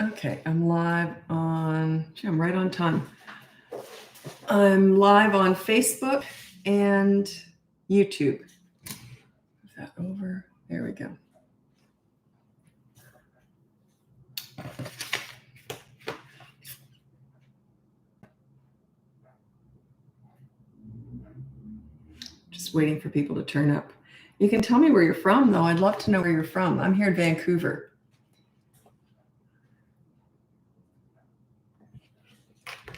Okay, I'm live on, I'm right on time. I'm live on Facebook and YouTube. Is that over? There we go. Just waiting for people to turn up. You can tell me where you're from, though. I'd love to know where you're from. I'm here in Vancouver.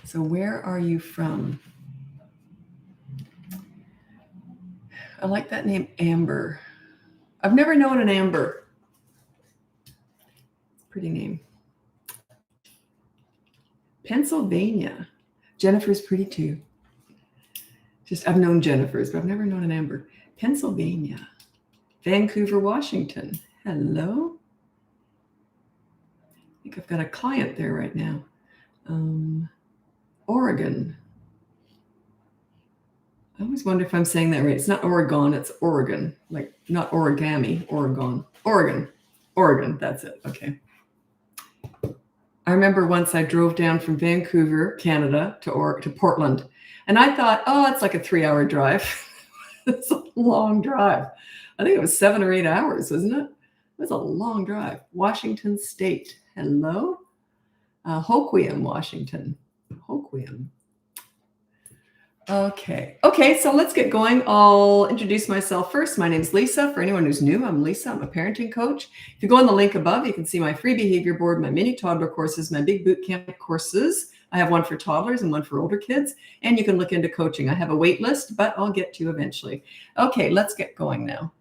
So where are you from? I like that name, Amber. I've never known an Amber. Pretty name. Pennsylvania. Jennifer's pretty too. I've known Jennifer's, but I've never known an Amber. Pennsylvania. Vancouver, Washington. Hello. I think I've got a client there right now. Oregon. I always wonder if I'm saying that right. It's not Oregon, it's Oregon. Like not origami, Oregon. Oregon, that's it. Okay. I remember once I drove down from Vancouver, Canada, to Portland. And I thought, oh, it's like a 3-hour drive. It's a long drive. I think it was 7 or 8 hours, wasn't it? It was a long drive. Washington State. Hello? Hoquiam, Washington. Hoquiam. Okay, so let's get going. I'll introduce myself first. My name's Lisa. For anyone who's new, I'm Lisa. I'm a parenting coach. If you go on the link above, you can see my free behavior board, my mini toddler courses, my big boot camp courses. I have one for toddlers and one for older kids, and you can look into coaching. I have a wait list, but I'll get to you eventually. Okay, let's get going now.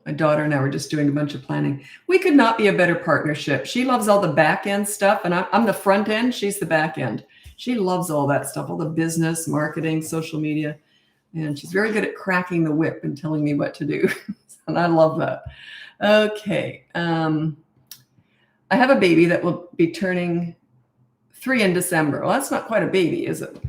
My daughter and I were just doing a bunch of planning. We could not be a better partnership. She loves all the back end stuff, and I'm the front end. She's the back end. She loves all that stuff, all the business, marketing, social media. And she's very good at cracking the whip and telling me what to do. And I love that. Okay. I have a baby that will be turning 3 in December. Well, that's not quite a baby, is it?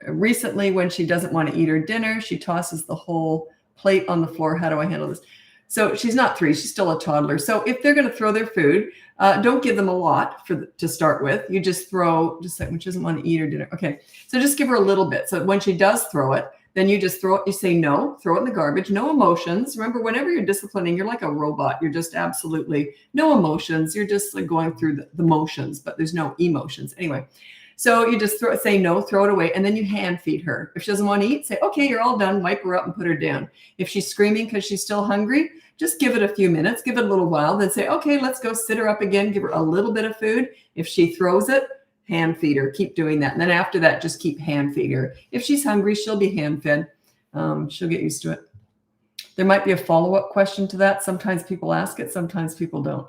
Recently, when she doesn't want to eat her dinner, she tosses the whole plate on the floor. How do I handle this? So she's not 3, she's still a toddler. So if they're going to throw their food, don't give them a lot to start with. You just like when she doesn't want to eat her dinner. Okay, so just give her a little bit. So when she does throw it, then you just throw it. You say no, throw it in the garbage. No emotions. Remember, whenever you're disciplining, you're like a robot. You're just absolutely no emotions. You're just like going through the motions, but there's no emotions. Anyway, so you just say no, throw it away, and then you hand feed her. If she doesn't want to eat, say, okay, you're all done, wipe her up and put her down. If she's screaming because she's still hungry, just give it a few minutes, give it a little while, then say, okay, let's go sit her up again, give her a little bit of food. If she throws it, hand feed her, keep doing that. And then after that, just keep hand feed her. If she's hungry, she'll be hand fed. She'll get used to it. There might be a follow-up question to that. Sometimes people ask it, sometimes people don't.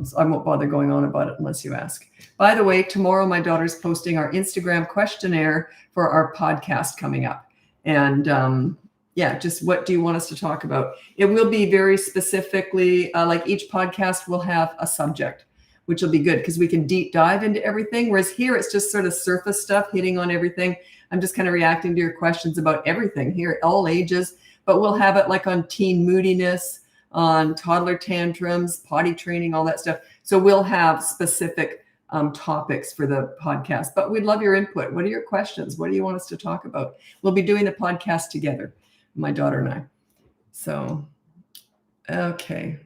So I won't bother going on about it unless you ask. By the way, tomorrow my daughter's posting our Instagram questionnaire for our podcast coming up. And just what do you want us to talk about? It will be very specifically, like each podcast will have a subject, which will be good because we can deep dive into everything. Whereas here, it's just sort of surface stuff, hitting on everything. I'm just kind of reacting to your questions about everything here, all ages. But we'll have it like on teen moodiness, on toddler tantrums, potty training, all that stuff. So we'll have specific topics for the podcast, but we'd love your input. What are your questions? What do you want us to talk about? We'll be doing the podcast together, my daughter and I. So, okay.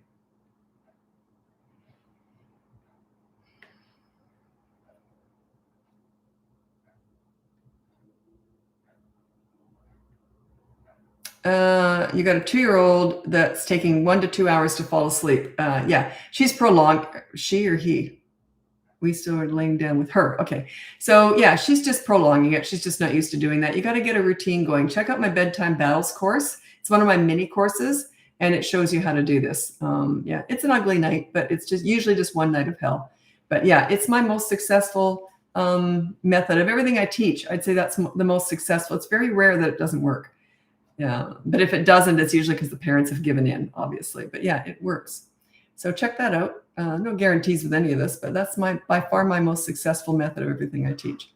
You got a 2-year-old that's taking 1 to 2 hours to fall asleep. Yeah, she's prolonged. She or he? We still are laying down with her. Okay. So yeah, she's just prolonging it. She's just not used to doing that. You got to get a routine going. Check out my Bedtime Battles course. It's one of my mini courses and it shows you how to do this. Yeah, it's an ugly night, but it's just usually just one night of hell. But yeah, it's my most successful method of everything I teach. I'd say that's the most successful. It's very rare that it doesn't work. Yeah, but if it doesn't, it's usually because the parents have given in, obviously. But yeah, it works. So check that out. No guarantees with any of this, but that's by far my most successful method of everything I teach.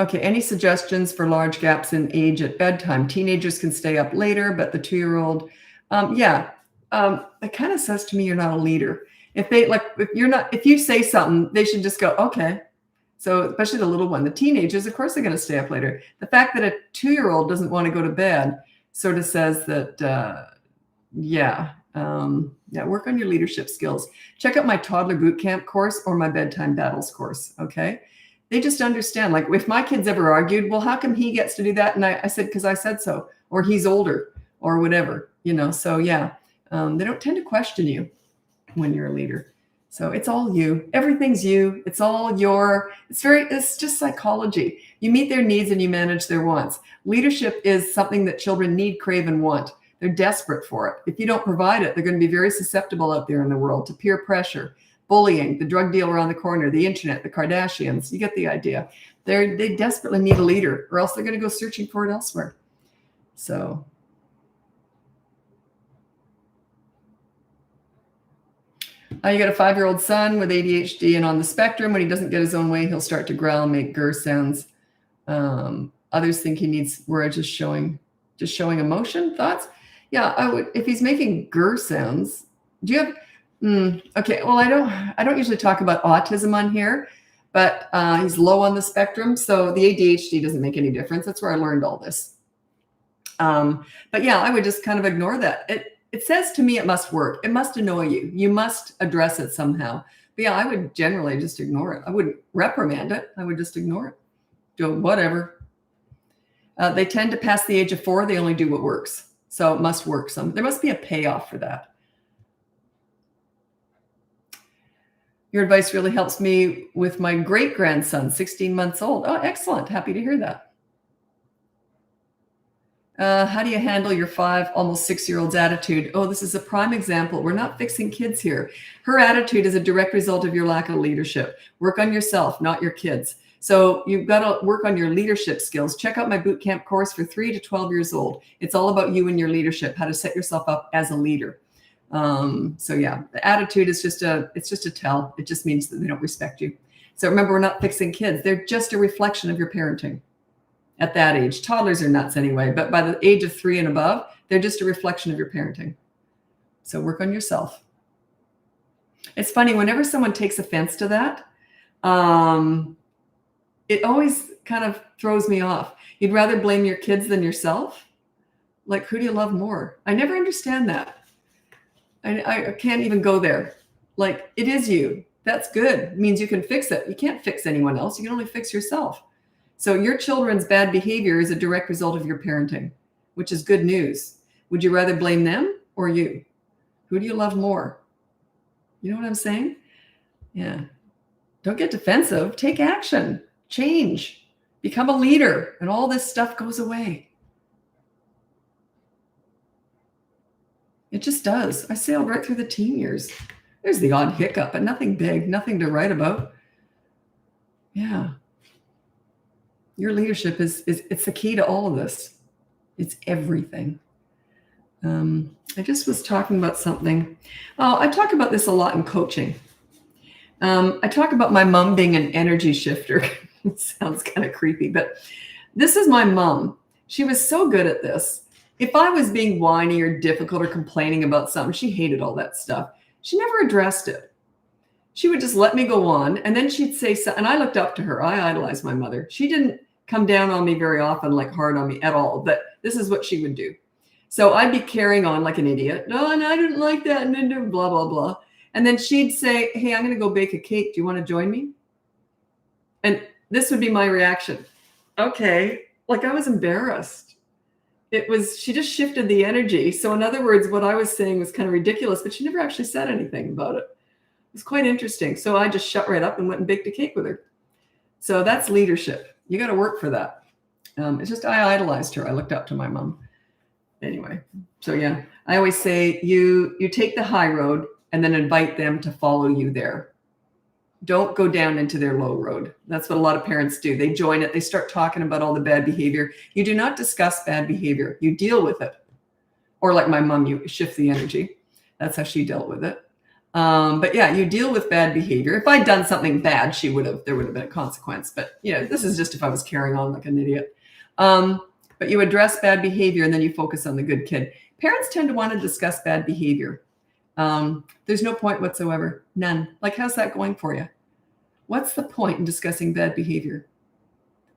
Okay, any suggestions for large gaps in age at bedtime? Teenagers can stay up later, but the 2-year-old, yeah, it kind of says to me you're not a leader. If you say something, they should just go, okay. So especially the little one, the teenagers, of course they're going to stay up later. The fact that a 2-year-old doesn't want to go to bed sort of says that, work on your leadership skills. Check out my toddler boot camp course or my bedtime battles course. Okay. They just understand, like if my kids ever argued, well, how come he gets to do that? And I said, because I said so, or he's older or whatever, so yeah, they don't tend to question you when you're a leader. So it's all you, everything's you. It's all it's just psychology. You meet their needs and you manage their wants. Leadership is something that children need, crave, and want. They're desperate for it. If you don't provide it, they're going to be very susceptible out there in the world to peer pressure, bullying, the drug deal around the corner, the internet, the Kardashians. You get the idea. They desperately need a leader, or else they're going to go searching for it elsewhere. So you got a 5-year-old son with ADHD and on the spectrum. When he doesn't get his own way, he'll start to growl and make grr sounds. Others think he needs words, just showing emotion. Thoughts? Yeah, I would. If he's making grr sounds, do you have? Okay, well, I don't usually talk about autism on here, but he's low on the spectrum, so the ADHD doesn't make any difference. That's where I learned all this. But yeah, I would just kind of ignore that. It says to me it must work. It must annoy you. You must address it somehow. But yeah, I would generally just ignore it. I wouldn't reprimand it. I would just ignore it. Do whatever. They tend to pass the age of 4. They only do what works. So it must work. There must be a payoff for that. Your advice really helps me with my great-grandson, 16 months old. Oh, excellent. Happy to hear that. How do you handle your 5, almost 6-year-old's attitude? Oh, this is a prime example. We're not fixing kids here. Her attitude is a direct result of your lack of leadership. Work on yourself, not your kids. So you've got to work on your leadership skills. Check out my boot camp course for 3 to 12 years old. It's all about you and your leadership, how to set yourself up as a leader. So yeah, the attitude is just a tell. It just means that they don't respect you. So remember, we're not fixing kids. They're just a reflection of your parenting at that age. Toddlers are nuts anyway, but by the age of 3 and above, they're just a reflection of your parenting. So work on yourself. It's funny, whenever someone takes offense to that, it always kind of throws me off. You'd rather blame your kids than yourself? Like, who do you love more? I never understand that. I can't even go there. Like, it is you. That's good. It means you can fix it. You can't fix anyone else. You can only fix yourself. So your children's bad behavior is a direct result of your parenting, which is good news. Would you rather blame them or you? Who do you love more? You know what I'm saying? Yeah. Don't get defensive. Take action. Change. Become a leader, and all this stuff goes away. It just does. I sailed right through the teen years. There's the odd hiccup, but nothing big, nothing to write about. Yeah. Your leadership it's the key to all of this. It's everything. I just was talking about something. Oh, I talk about this a lot in coaching. I talk about my mom being an energy shifter. It sounds kind of creepy, but this is my mom. She was so good at this. If I was being whiny or difficult or complaining about something, she hated all that stuff. She never addressed it. She would just let me go on. And then she'd say, and I looked up to her. I idolized my mother. She didn't come down on me very often, like hard on me at all, but this is what she would do. So I'd be carrying on like an idiot. No, and I didn't like that. And then blah, blah, blah. And then she'd say, hey, I'm going to go bake a cake. Do you want to join me? And this would be my reaction. Okay. Like, I was embarrassed. She just shifted the energy. So in other words, what I was saying was kind of ridiculous, but she never actually said anything about it. It was quite interesting. So I just shut right up and went and baked a cake with her. So that's leadership. You got to work for that. It's just, I idolized her. I looked up to my mom. Anyway, so yeah, I always say you take the high road and then invite them to follow you there. Don't go down into their low road. That's what a lot of parents do. They join it. They start talking about all the bad behavior. You do not discuss bad behavior. You deal with it. Or like my mom, you shift the energy. That's how she dealt with it. But yeah, you deal with bad behavior. If I'd done something bad, there would have been a consequence. But this is just if I was carrying on like an idiot. But you address bad behavior and then you focus on the good kid. Parents tend to want to discuss bad behavior. There's no point whatsoever. None. Like, how's that going for you? What's the point in discussing bad behavior?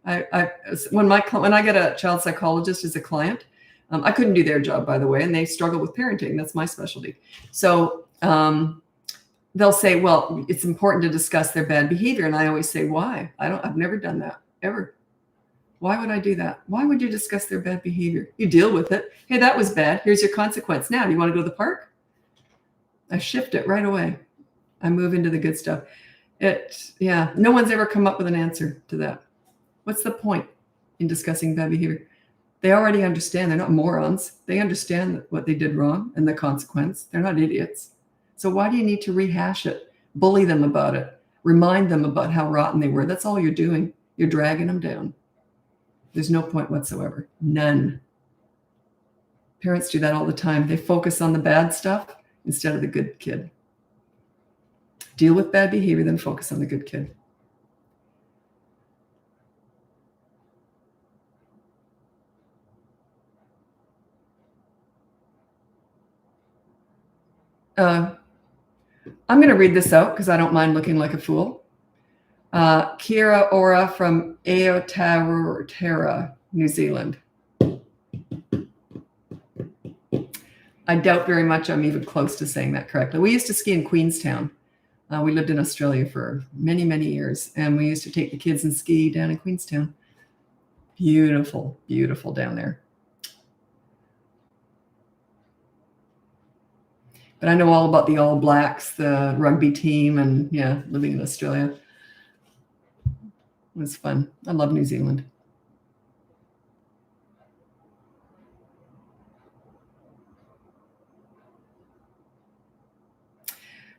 When I get a child psychologist as a client, I couldn't do their job, by the way, and they struggle with parenting. That's my specialty. So they'll say, well, it's important to discuss their bad behavior. And I always say, why? I've never done that, ever. Why would I do that? Why would you discuss their bad behavior? You deal with it. Hey, that was bad. Here's your consequence. Now, do you want to go to the park? I shift it right away. I move into the good stuff. No one's ever come up with an answer to that. What's the point in discussing bad behavior? They already understand. They're not morons. They understand what they did wrong and the consequence. They're not idiots. So why do you need to rehash it, bully them about it, remind them about how rotten they were? That's all you're doing. You're dragging them down. There's no point whatsoever. None. Parents do that all the time. They focus on the bad stuff instead of the good kid. Deal with bad behavior, then focus on the good kid. I'm going to read this out because I don't mind looking like a fool. Kira Ora from Aotearoa, New Zealand. I doubt very much I'm even close to saying that correctly. We used to ski in Queenstown. We lived in Australia for many, many years, and we used to take the kids and ski down in Queenstown. Beautiful, beautiful down there. But I know all about the All Blacks, the rugby team, and living in Australia. It was fun. I love New Zealand.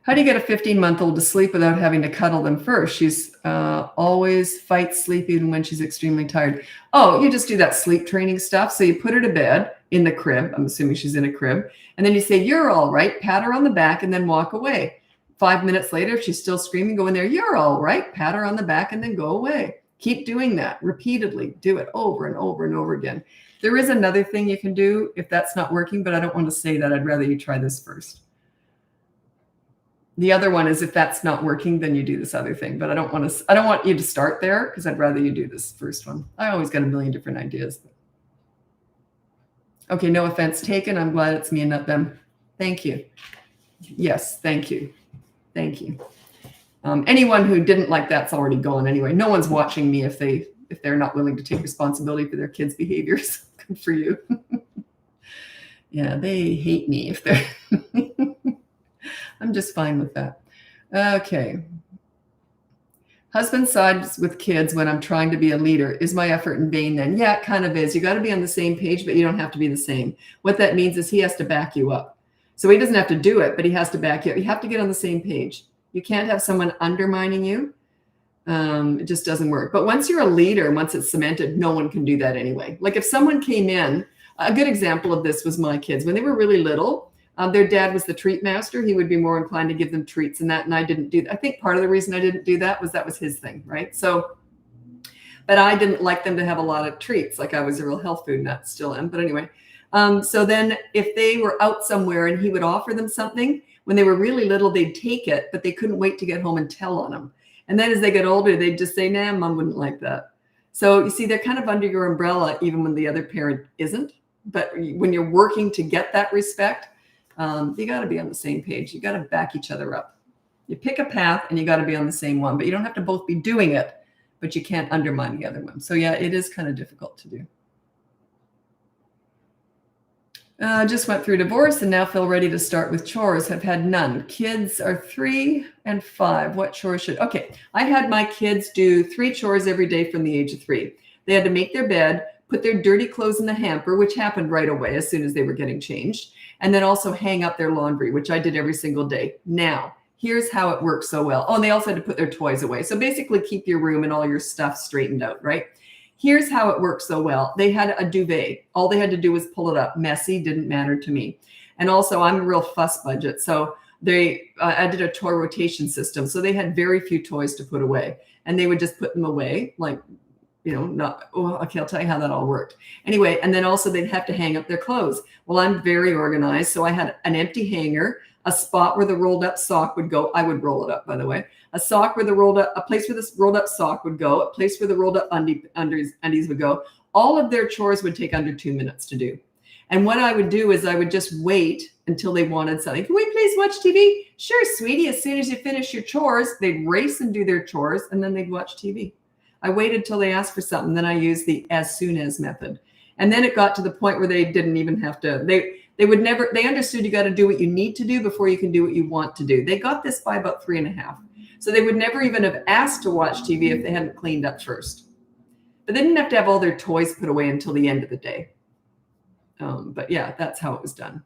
How do you get a 15-month-old to sleep without having to cuddle them first? She's always fights sleep even when she's extremely tired. Oh, you just do that sleep training stuff. So you put her to bed in the crib. I'm assuming she's in a crib. And then you say, you're all right. Pat her on the back and then walk away. 5 minutes later, if she's still screaming, go in there. You're all right. Pat her on the back and then go away. Keep doing that repeatedly. Do it over and over and over again. There is another thing you can do if that's not working, but I don't want to say that. I'd rather you try this first. The other one is if that's not working, then you do this other thing. But I don't want you to start there because I'd rather you do this first one. I always got a million different ideas. Okay, no offense taken. I'm glad it's me and not them. Thank you. Yes, thank you. Thank you. Anyone who didn't like that's already gone anyway. No one's watching me if they're not willing to take responsibility for their kids' behaviors. Good for you. Yeah, they hate me if they're I'm just fine with that. Okay. Husband sides with kids when I'm trying to be a leader. Is my effort in vain then? Yeah, it kind of is. You got to be on the same page, but you don't have to be the same. What that means is he has to back you up. So he doesn't have to do it, but he has to back you up. You have to get on the same page. You can't have someone undermining you. It just doesn't work. But once you're a leader, once it's cemented, no one can do that anyway. Like if someone came in, a good example of this was my kids. When they were really little, their dad was the treat master. He would be more inclined to give them treats and that. And I didn't do that. I think part of the reason I didn't do that was his thing, right? So, but I didn't like them to have a lot of treats. Like I was a real health food nut, still am. But anyway, so then if they were out somewhere and he would offer them something, when they were really little, they'd take it, but they couldn't wait to get home and tell on them. And then as they get older, they'd just say, nah, mom wouldn't like that. So you see, they're kind of under your umbrella, even when the other parent isn't. But when you're working to get that respect, you got to be on the same page. You got to back each other up. You pick a path and you got to be on the same one, but you don't have to both be doing it, but you can't undermine the other one. So yeah, it is kind of difficult to do. Just went through divorce and now feel ready to start with chores. Have had none. Kids are 3 and 5. What chores should? Okay. I had my kids do 3 chores every day from the age of 3. They had to make their bed, put their dirty clothes in the hamper, which happened right away as soon as they were getting changed. And then also hang up their laundry, which I did every single day. Now, here's how it works so well. Oh, and they also had to put their toys away. So basically keep your room and all your stuff straightened out, right? Here's how it works so well. They had a duvet. All they had to do was pull it up. Messy, didn't matter to me. And also I'm a real fuss budget. So I did a toy rotation system. So they had very few toys to put away, and they would just put them away. Like, okay, I'll tell you how that all worked. Anyway, and then also they'd have to hang up their clothes. Well, I'm very organized. So I had an empty hanger, a spot where the rolled up sock would go. I would roll it up, by the way. A place where this rolled up sock would go, a place where the rolled up undies would go. All of their chores would take under 2 minutes to do. And what I would do is I would just wait until they wanted something. Can we please watch TV? Sure, sweetie. As soon as you finish your chores, they'd race and do their chores, and then they'd watch TV. I waited till they asked for something. Then I used the as soon as method. And then it got to the point where they didn't even have to, they understood you got to do what you need to do before you can do what you want to do. They got this by about 3.5. So they would never even have asked to watch TV if they hadn't cleaned up first. But they didn't have to have all their toys put away until the end of the day. But yeah, that's how it was done.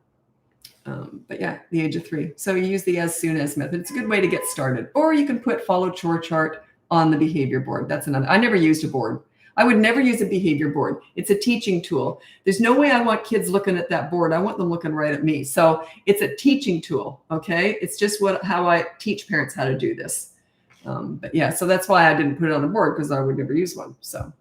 But yeah, the age of 3. So you use the as soon as method. It's a good way to get started. Or you can put follow chore chart on the behavior board. That's another. I never used a board. I would never use a behavior board. It's a teaching tool. There's no way I want kids looking at that board. I want them looking right at me. So it's a teaching tool. Okay. It's just how I teach parents how to do this. But yeah, so that's why I didn't put it on the board, because I would never use one. So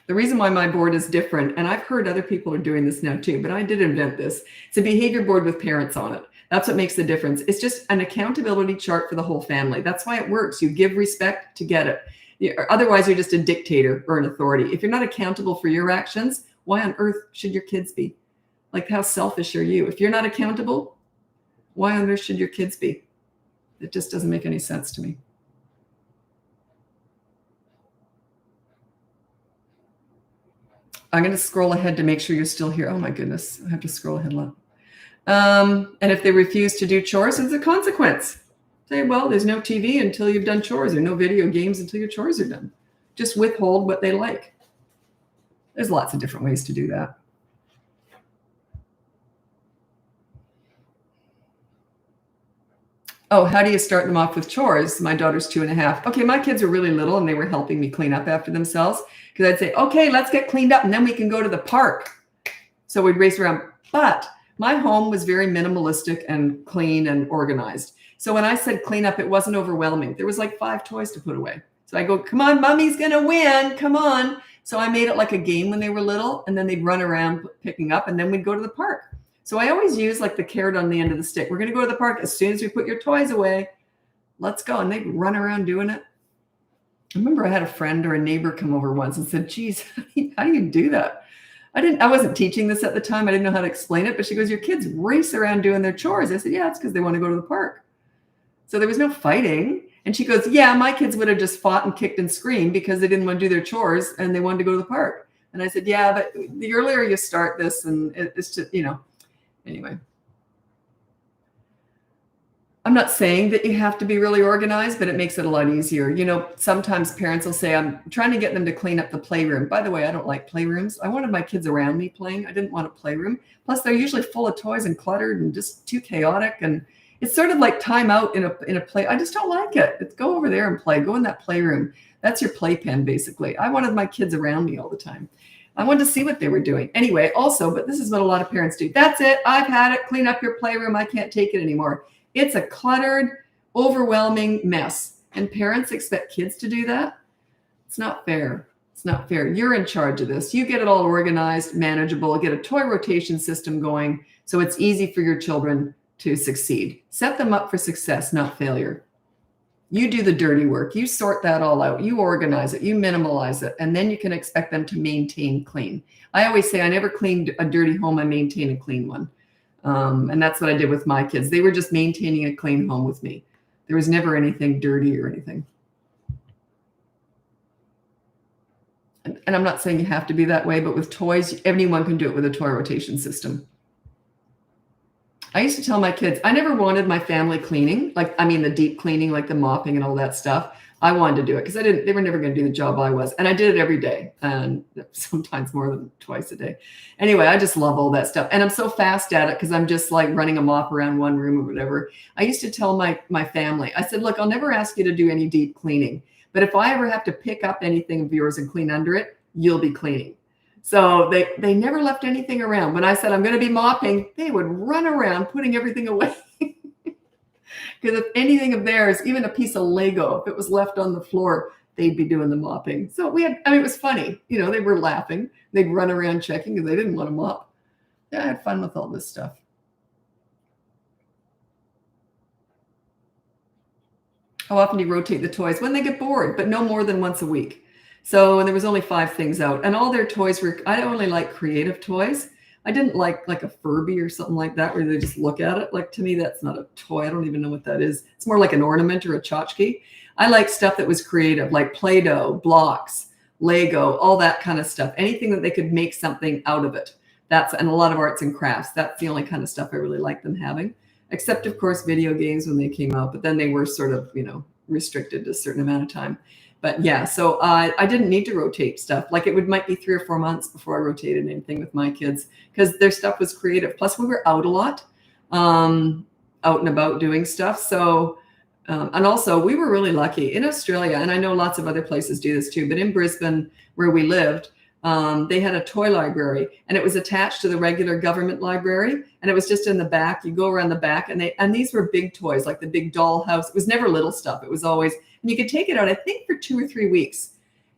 the reason why my board is different, and I've heard other people are doing this now too, but I did invent this. It's a behavior board with parents on it. That's what makes the difference. It's just an accountability chart for the whole family. That's why it works. You give respect to get it. Otherwise, you're just a dictator or an authority. If you're not accountable for your actions, why on earth should your kids be? Like, how selfish are you? If you're not accountable, why on earth should your kids be? It just doesn't make any sense to me. I'm going to scroll ahead to make sure you're still here. Oh my goodness. I have to scroll ahead a lot. And if they refuse to do chores, there's a consequence. Say, well, there's no TV until you've done chores, or no video games until your chores are done. Just withhold what they like. There's lots of different ways to do that. Oh, how do you start them off with chores? My daughter's 2.5. Okay, my kids were really little and they were helping me clean up after themselves, because I'd say, okay, let's get cleaned up and then we can go to the park. So we'd race around. But my home was very minimalistic and clean and organized. So when I said clean up, it wasn't overwhelming. There was like 5 toys to put away. So I go, come on, mommy's going to win. Come on. So I made it like a game when they were little, and then they'd run around picking up, and then we'd go to the park. So I always use like the carrot on the end of the stick. We're going to go to the park as soon as we put your toys away. Let's go. And they'd run around doing it. I remember I had a friend or a neighbor come over once and said, geez, how do you do that? I wasn't teaching this at the time. I didn't know how to explain it, but she goes, your kids race around doing their chores. I said, yeah, it's because they want to go to the park. So there was no fighting. And she goes, yeah, my kids would have just fought and kicked and screamed because they didn't want to do their chores and they wanted to go to the park. And I said, yeah, but the earlier you start this, and it's just, anyway. I'm not saying that you have to be really organized, but it makes it a lot easier. Sometimes parents will say, I'm trying to get them to clean up the playroom. By the way, I don't like playrooms. I wanted my kids around me playing. I didn't want a playroom. Plus, they're usually full of toys and cluttered and just too chaotic. And it's sort of like Timeout in a play. I just don't like it. Go over there and play. Go in that playroom. That's your playpen, basically. I wanted my kids around me all the time. I wanted to see what they were doing. Anyway, also, but this is what a lot of parents do. That's it. I've had it. Clean up your playroom. I can't take it anymore. It's a cluttered, overwhelming mess. And parents expect kids to do that? It's not fair. It's not fair. You're in charge of this. You get it all organized, manageable, get a toy rotation system going so it's easy for your children to succeed. Set them up for success, not failure. You do the dirty work. You sort that all out. You organize it. You minimalize it. And then you can expect them to maintain clean. I always say I never cleaned a dirty home. I maintain a clean one. And that's what I did with my kids. They were just maintaining a clean home with me. There was never anything dirty or anything. And I'm not saying you have to be that way, but with toys, anyone can do it with a toy rotation system. I used to tell my kids, I never wanted my family cleaning, the deep cleaning, like the mopping and all that stuff. I wanted to do it because they were never going to do the job I was. And I did it every day, and sometimes more than twice a day. Anyway, I just love all that stuff. And I'm so fast at it because I'm just like running a mop around one room or whatever. I used to tell my family, I said, look, I'll never ask you to do any deep cleaning. But if I ever have to pick up anything of yours and clean under it, you'll be cleaning. So they never left anything around. When I said, I'm going to be mopping, they would run around putting everything away. Because if anything of theirs, even a piece of Lego, if it was left on the floor, they'd be doing the mopping. So it was funny. They were laughing. They'd run around checking because they didn't want to mop. Yeah, I had fun with all this stuff. How often do you rotate the toys? When they get bored, but no more than once a week. So, and there was only 5 things out, and all their toys were, I only like creative toys. I didn't like a Furby or something like that where they just look at it. Like, to me, that's not a toy. I don't even know what that is. It's more like an ornament or a tchotchke. I like stuff that was creative, like Play-Doh, blocks, Lego, all that kind of stuff. Anything that they could make something out of it. And a lot of arts and crafts. That's the only kind of stuff I really like them having. Except, of course, video games when they came out. But then they were sort of, restricted to a certain amount of time. But yeah, so I didn't need to rotate stuff. Like it might be 3 or 4 months before I rotated anything with my kids because their stuff was creative. Plus we were out a lot, out and about doing stuff. So, and also we were really lucky in Australia. And I know lots of other places do this too, but in Brisbane where we lived, they had a toy library and it was attached to the regular government library. And it was just in the back. You go around the back and these were big toys, like the big doll house. It was never little stuff. It was always, and you could take it out, I think, for 2 or 3 weeks,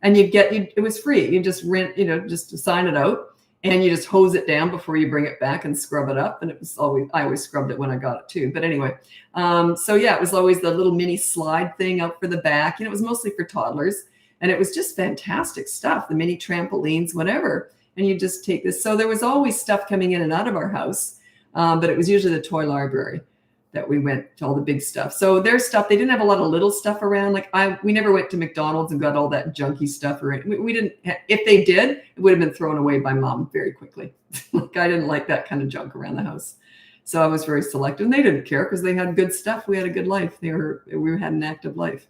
and it was free. You just rent, just sign it out, and you just hose it down before you bring it back and scrub it up. And I always scrubbed it when I got it too. But anyway, so yeah, it was always the little mini slide thing out for the back, and it was mostly for toddlers, and it was just fantastic stuff. The mini trampolines, whatever, and you just take this. So there was always stuff coming in and out of our house, but it was usually the toy library that we went to, all the big stuff. So their stuff, they didn't have a lot of little stuff around. Like we never went to McDonald's and got all that junky stuff. We didn't, if they did, it would have been thrown away by mom very quickly. Like I didn't like that kind of junk around the house. So I was very selective, and they didn't care because they had good stuff. We had a good life. We had an active life.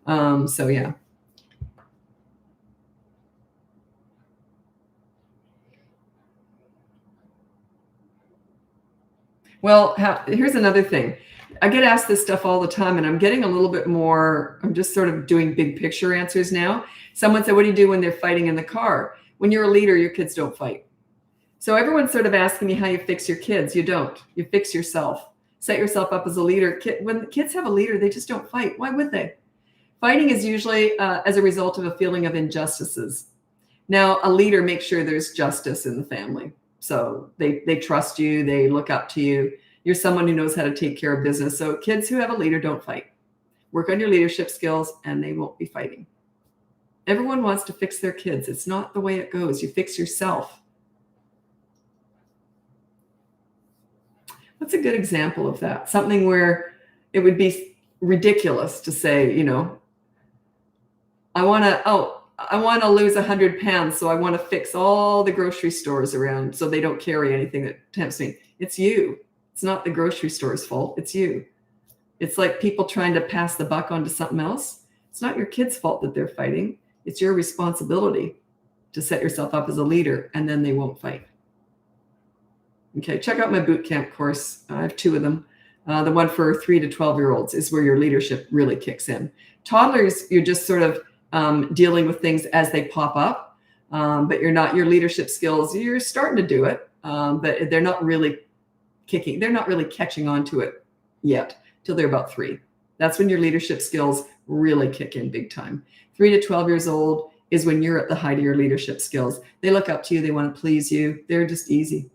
So yeah. Well, here's another thing. I get asked this stuff all the time, and I'm getting a little bit more, I'm just sort of doing big picture answers now. Someone said, what do you do when they're fighting in the car? When you're a leader, your kids don't fight. So everyone's sort of asking me how you fix your kids. You don't. You fix yourself. Set yourself up as a leader. When kids have a leader, they just don't fight. Why would they? Fighting is usually as a result of a feeling of injustices. Now, a leader makes sure there's justice in the family. So they trust you, they look up to you. You're someone who knows how to take care of business. So kids who have a leader don't fight. Work on your leadership skills and they won't be fighting. Everyone wants to fix their kids. It's not the way it goes. You fix yourself. What's a good example of that? Something where it would be ridiculous to say, I want to lose 100 pounds, so I want to fix all the grocery stores around so they don't carry anything that tempts me. It's you. It's not the grocery store's fault. It's you. It's like people trying to pass the buck on to something else. It's not your kid's fault that they're fighting. It's your responsibility to set yourself up as a leader, and then they won't fight. Okay, check out my boot camp course. I have 2 of them. The one for 3 to 12-year-olds is where your leadership really kicks in. Toddlers, you're just sort of dealing with things as they pop up, but you're not, your leadership skills, you're starting to do it, but they're not really catching on to it yet till they're about 3. That's when your leadership skills really kick in big time. 3 to 12 years old is when you're at the height of your leadership skills. They look up to you, they want to please you. They're just easy.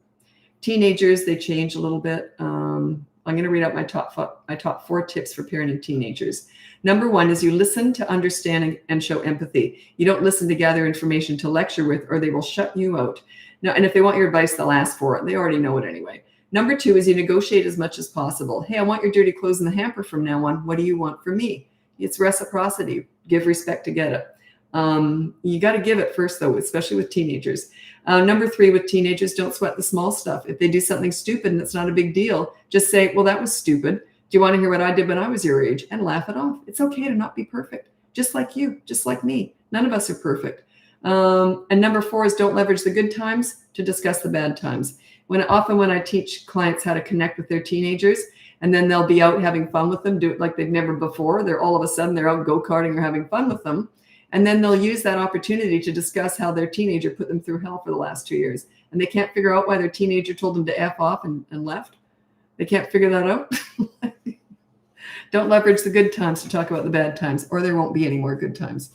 Teenagers, they change a little bit. I'm going to read out my top 4 tips for parenting teenagers. Number 1 is you listen to understand and show empathy. You don't listen to gather information to lecture with, or they will shut you out. Now, and if they want your advice, they'll ask for it. They already know it anyway. Number 2 is you negotiate as much as possible. Hey, I want your dirty clothes in the hamper from now on. What do you want from me? It's reciprocity. Give respect to get it. You got to give it first, though, especially with teenagers. Number 3, with teenagers, don't sweat the small stuff. If they do something stupid and it's not a big deal, just say, well, that was stupid. Do you want to hear what I did when I was your age? And laugh it off. It's okay to not be perfect. Just like you, just like me. None of us are perfect. And number 4 is don't leverage the good times to discuss the bad times. Often when I teach clients how to connect with their teenagers, and then they'll be out having fun with them, do it like they've never before. They're all of a sudden, they're out go-karting or having fun with them. And then they'll use that opportunity to discuss how their teenager put them through hell for the last 2 years. And they can't figure out why their teenager told them to F off and left. They can't figure that out. Don't leverage the good times to talk about the bad times, or there won't be any more good times.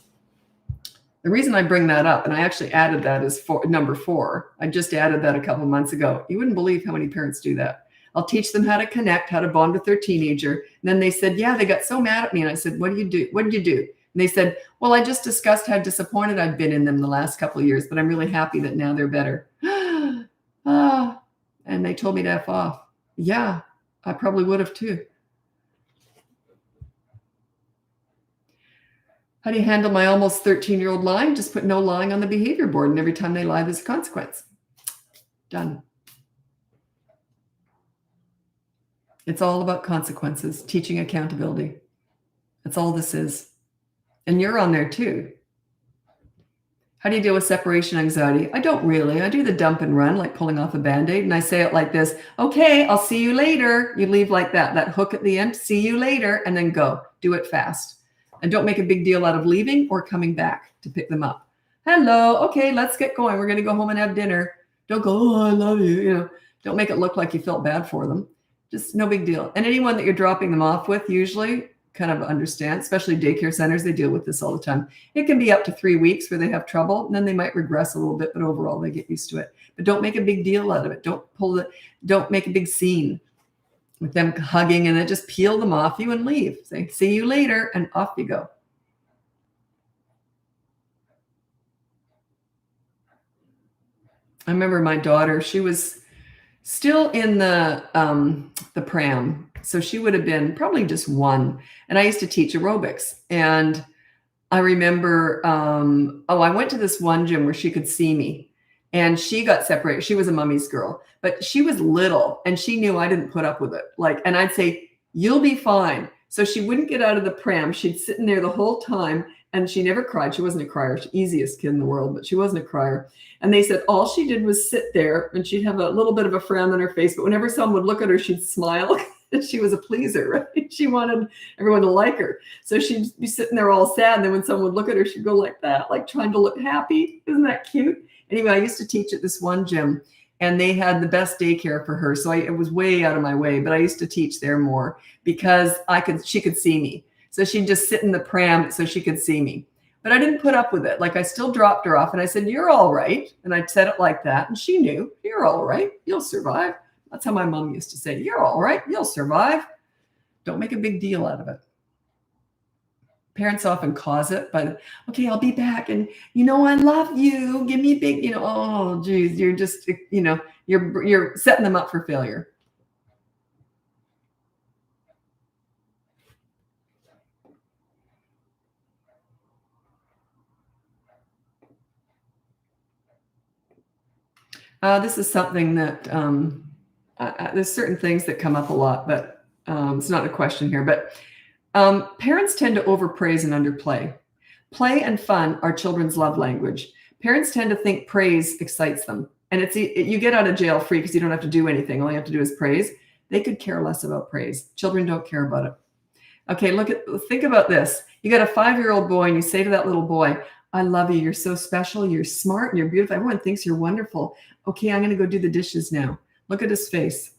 The reason I bring that up, and I actually added that as number 4. I just added that a couple of months ago. You wouldn't believe how many parents do that. I'll teach them how to connect, how to bond with their teenager. And then they said, yeah, they got so mad at me. And I said, what do you do? What did you do? And they said, well, I just discussed how disappointed I've been in them the last couple of years, but I'm really happy that now they're better. And they told me to F off. Yeah, I probably would have too. How do you handle my almost 13-year-old lying? Just put no lying on the behavior board, and every time they lie, there's a consequence. Done. It's all about consequences, teaching accountability. That's all this is. And you're on there too. How do you deal with separation anxiety? I don't really. I do the dump and run, like pulling off a Band-Aid, and I say it like this: okay, I'll see you later. You leave like that hook at the end, see you later, and then go. Do it fast. And don't make a big deal out of leaving or coming back to pick them up. Hello, okay, let's get going. We're going to go home and have dinner. Don't go, oh, I love you. Don't make it look like you felt bad for them. Just no big deal. And anyone that you're dropping them off with usually kind of understand, especially daycare centers, they deal with this all the time. It can be up to 3 weeks where they have trouble, and then they might regress a little bit, but overall they get used to it. But don't make a big deal out of it. Don't make a big scene with them hugging, and then just peel them off you and leave. Say, see you later, and off you go. I remember my daughter, she was still in the pram. So she would have been probably just 1. And I used to teach aerobics. And I remember, I went to this one gym where she could see me. And she got separated. She was a mummy's girl, but she was little and she knew I didn't put up with it. And I'd say, you'll be fine. So she wouldn't get out of the pram. She'd sit in there the whole time, and she never cried. She wasn't a crier. She's the easiest kid in the world, but she wasn't a crier. And they said all she did was sit there, and she'd have a little bit of a frown on her face, but whenever someone would look at her, she'd smile. She was a pleaser, right? She wanted everyone to like her. So she'd be sitting there all sad. And then when someone would look at her, she'd go like that, like trying to look happy. Isn't that cute? Anyway, I used to teach at this one gym, and they had the best daycare for her. So it was way out of my way, but I used to teach there more because she could see me. So she'd just sit in the pram so she could see me. But I didn't put up with it. I still dropped her off, and I said, you're all right. And I said it like that. And she knew, you're all right. You'll survive. That's how my mom used to say, you're all right. You'll survive. Don't make a big deal out of it. Parents often cause it, but okay, I'll be back. And, I love you. Give me a big, oh, geez, you're just, you're setting them up for failure. This is something that there's certain things that come up a lot, but it's not a question here. But parents tend to overpraise and underplay. Play and fun are children's love language. Parents tend to think praise excites them. And you get out of jail free because you don't have to do anything. All you have to do is praise. They could care less about praise. Children don't care about it. Okay, think about this. You got a 5-year-old boy, and you say to that little boy, I love you. You're so special. You're smart and you're beautiful. Everyone thinks you're wonderful. Okay, I'm going to go do the dishes now. Look at his face.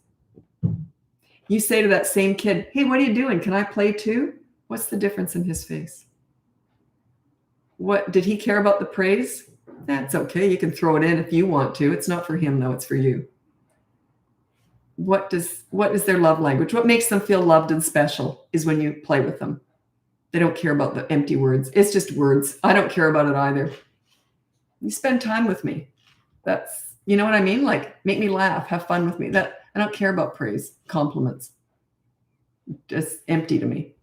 You say to that same kid, hey, what are you doing? Can I play too? What's the difference in his face? What did he care about the praise? That's okay. You can throw it in if you want to. It's not for him though. It's for you. What is their love language? What makes them feel loved and special is when you play with them. They don't care about the empty words. It's just words. I don't care about it either. You spend time with me. That's, you know what I mean? Make me laugh, have fun with me. I don't care about praise, compliments. Just empty to me.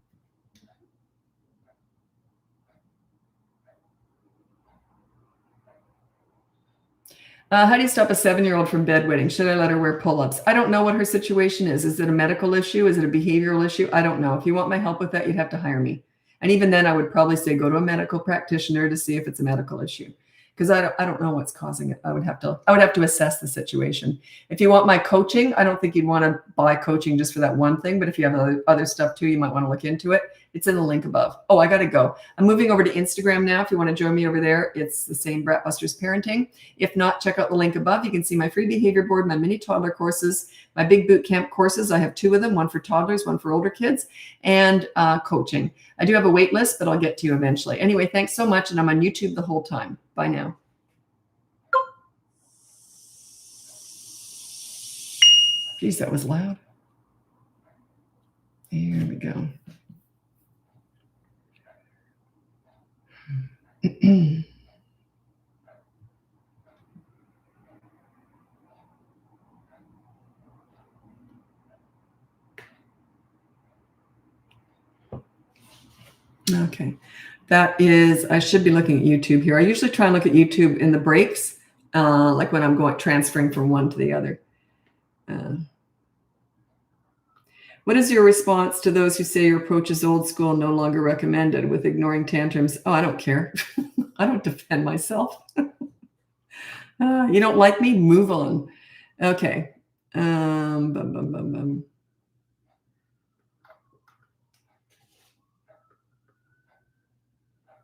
How do you stop a 7-year-old from bedwetting? Should I let her wear pull-ups? I don't know what her situation is. Is it a medical issue? Is it a behavioral issue? I don't know. If you want my help with that, you'd have to hire me. And even then, I would probably say go to a medical practitioner to see if it's a medical issue, because I don't know what's causing it. I would have to assess the situation. If you want my coaching, I don't think you'd want to buy coaching just for that one thing. But if you have other stuff too, you might want to look into it. It's in the link above. Oh, I got to go. I'm moving over to Instagram now. If you want to join me over there, it's the same BratBusters Parenting. If not, check out the link above. You can see my free behavior board, my mini toddler courses, my big boot camp courses. I have 2 of them, one for toddlers, one for older kids, and coaching. I do have a wait list, but I'll get to you eventually. Anyway, thanks so much. And I'm on YouTube the whole time. Bye now. Geez, that was loud. Here we go. Okay. That is, I should be looking at YouTube here. I usually try and look at YouTube in the breaks, like when I'm transferring from one to the other. What is your response to those who say your approach is old school, no longer recommended, with ignoring tantrums? Oh, I don't care. I don't defend myself. You don't like me? Move on. Okay.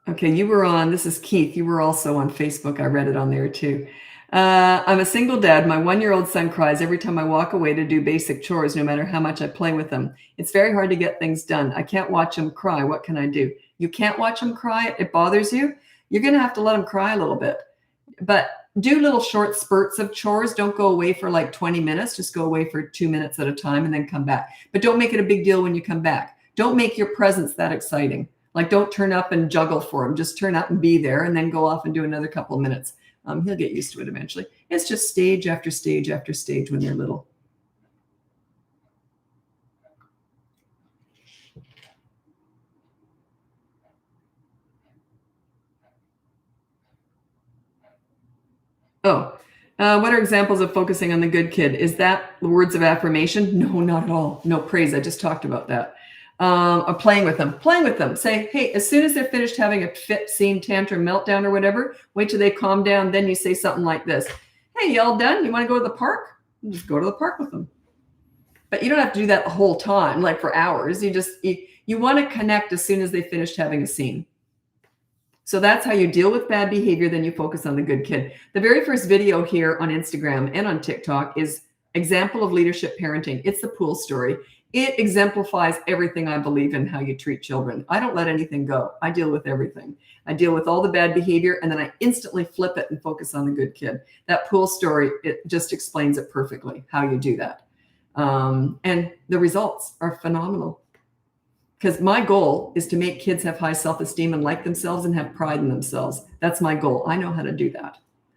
Okay, you were on, this is Keith. You were also on Facebook. I read it on there too. I'm a single dad. My 1-year-old son cries every time I walk away to do basic chores, no matter how much I play with him. It's very hard to get things done. I can't watch him cry. What can I do? You can't watch him cry. It bothers you. You're going to have to let him cry a little bit. But do little short spurts of chores. Don't go away for like 20 minutes. Just go away for 2 minutes at a time and then come back. But don't make it a big deal when you come back. Don't make your presence that exciting. Like, don't turn up and juggle for him. Just turn up and be there and then go off and do another couple of minutes. He'll get used to it eventually. It's just stage after stage after stage when they're little. Oh, what are examples of focusing on the good kid? Is that the words of affirmation? No, not at all. No, praise. I just talked about that. Or playing with them. Say, hey, as soon as they're finished having a fit, scene, tantrum, meltdown, or whatever, wait till they calm down. Then you say something like this. Hey, y'all done? You want to go to the park? Just go to the park with them. But you don't have to do that the whole time, like for hours. You want to connect as soon as they finished having a scene. So that's how you deal with bad behavior. Then you focus on the good kid. The very first video here on Instagram and on TikTok is example of leadership parenting. It's the pool story. It exemplifies everything I believe in how you treat children. I don't let anything go. I deal with everything. I deal with all the bad behavior, and then I instantly flip it and focus on the good kid. That pool story, it just explains it perfectly, how you do that. And the results are phenomenal. Because my goal is to make kids have high self-esteem and like themselves and have pride in themselves. That's my goal. I know how to do that.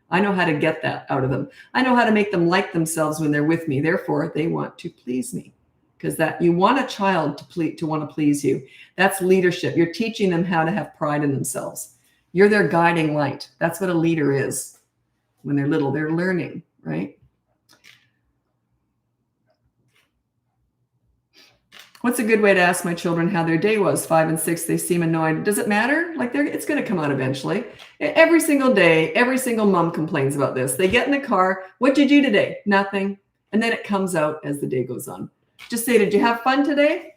I know how to get that out of them. I know how to make them like themselves when they're with me. Therefore, they want to please me. Because that you want a child to want to please you. That's leadership. You're teaching them how to have pride in themselves. You're their guiding light. That's what a leader is. When they're little, they're learning, right? What's a good way to ask my children how their day was? 5 and 6, they seem annoyed. Does it matter? Like it's going to come out eventually. Every single day, every single mom complains about this. They get in the car. What'd you do today? Nothing. And then it comes out as the day goes on. Just say, did you have fun today?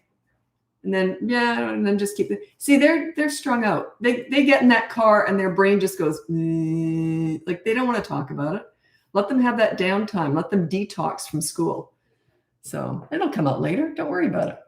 And then, yeah, and then just keep it. See, they're strung out. They get in that car and their brain just goes, like they don't want to talk about it. Let them have that downtime. Let them detox from school. So it'll come out later. Don't worry about it.